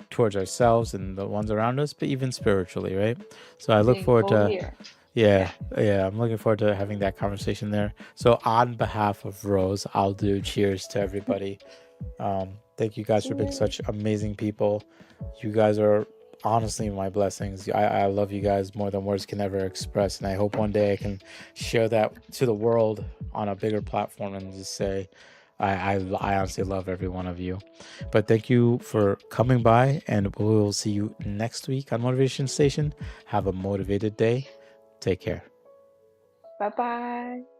towards ourselves and the ones around us, but even spiritually, right? So I look Being forward full to, year. yeah, Yeah. yeah, I'm looking forward to having that conversation there. So on behalf of Rose, I'll do cheers to everybody. Thank you guys for being Cheers. such amazing people. You guys are honestly my blessings. I love you guys more than words can ever express. And I hope one day I can share that to the world on a bigger platform and just say, I honestly love every one of you. But thank you for coming by, and we will see you next week on Motivation Station. Have a motivated day. Take care. Bye bye.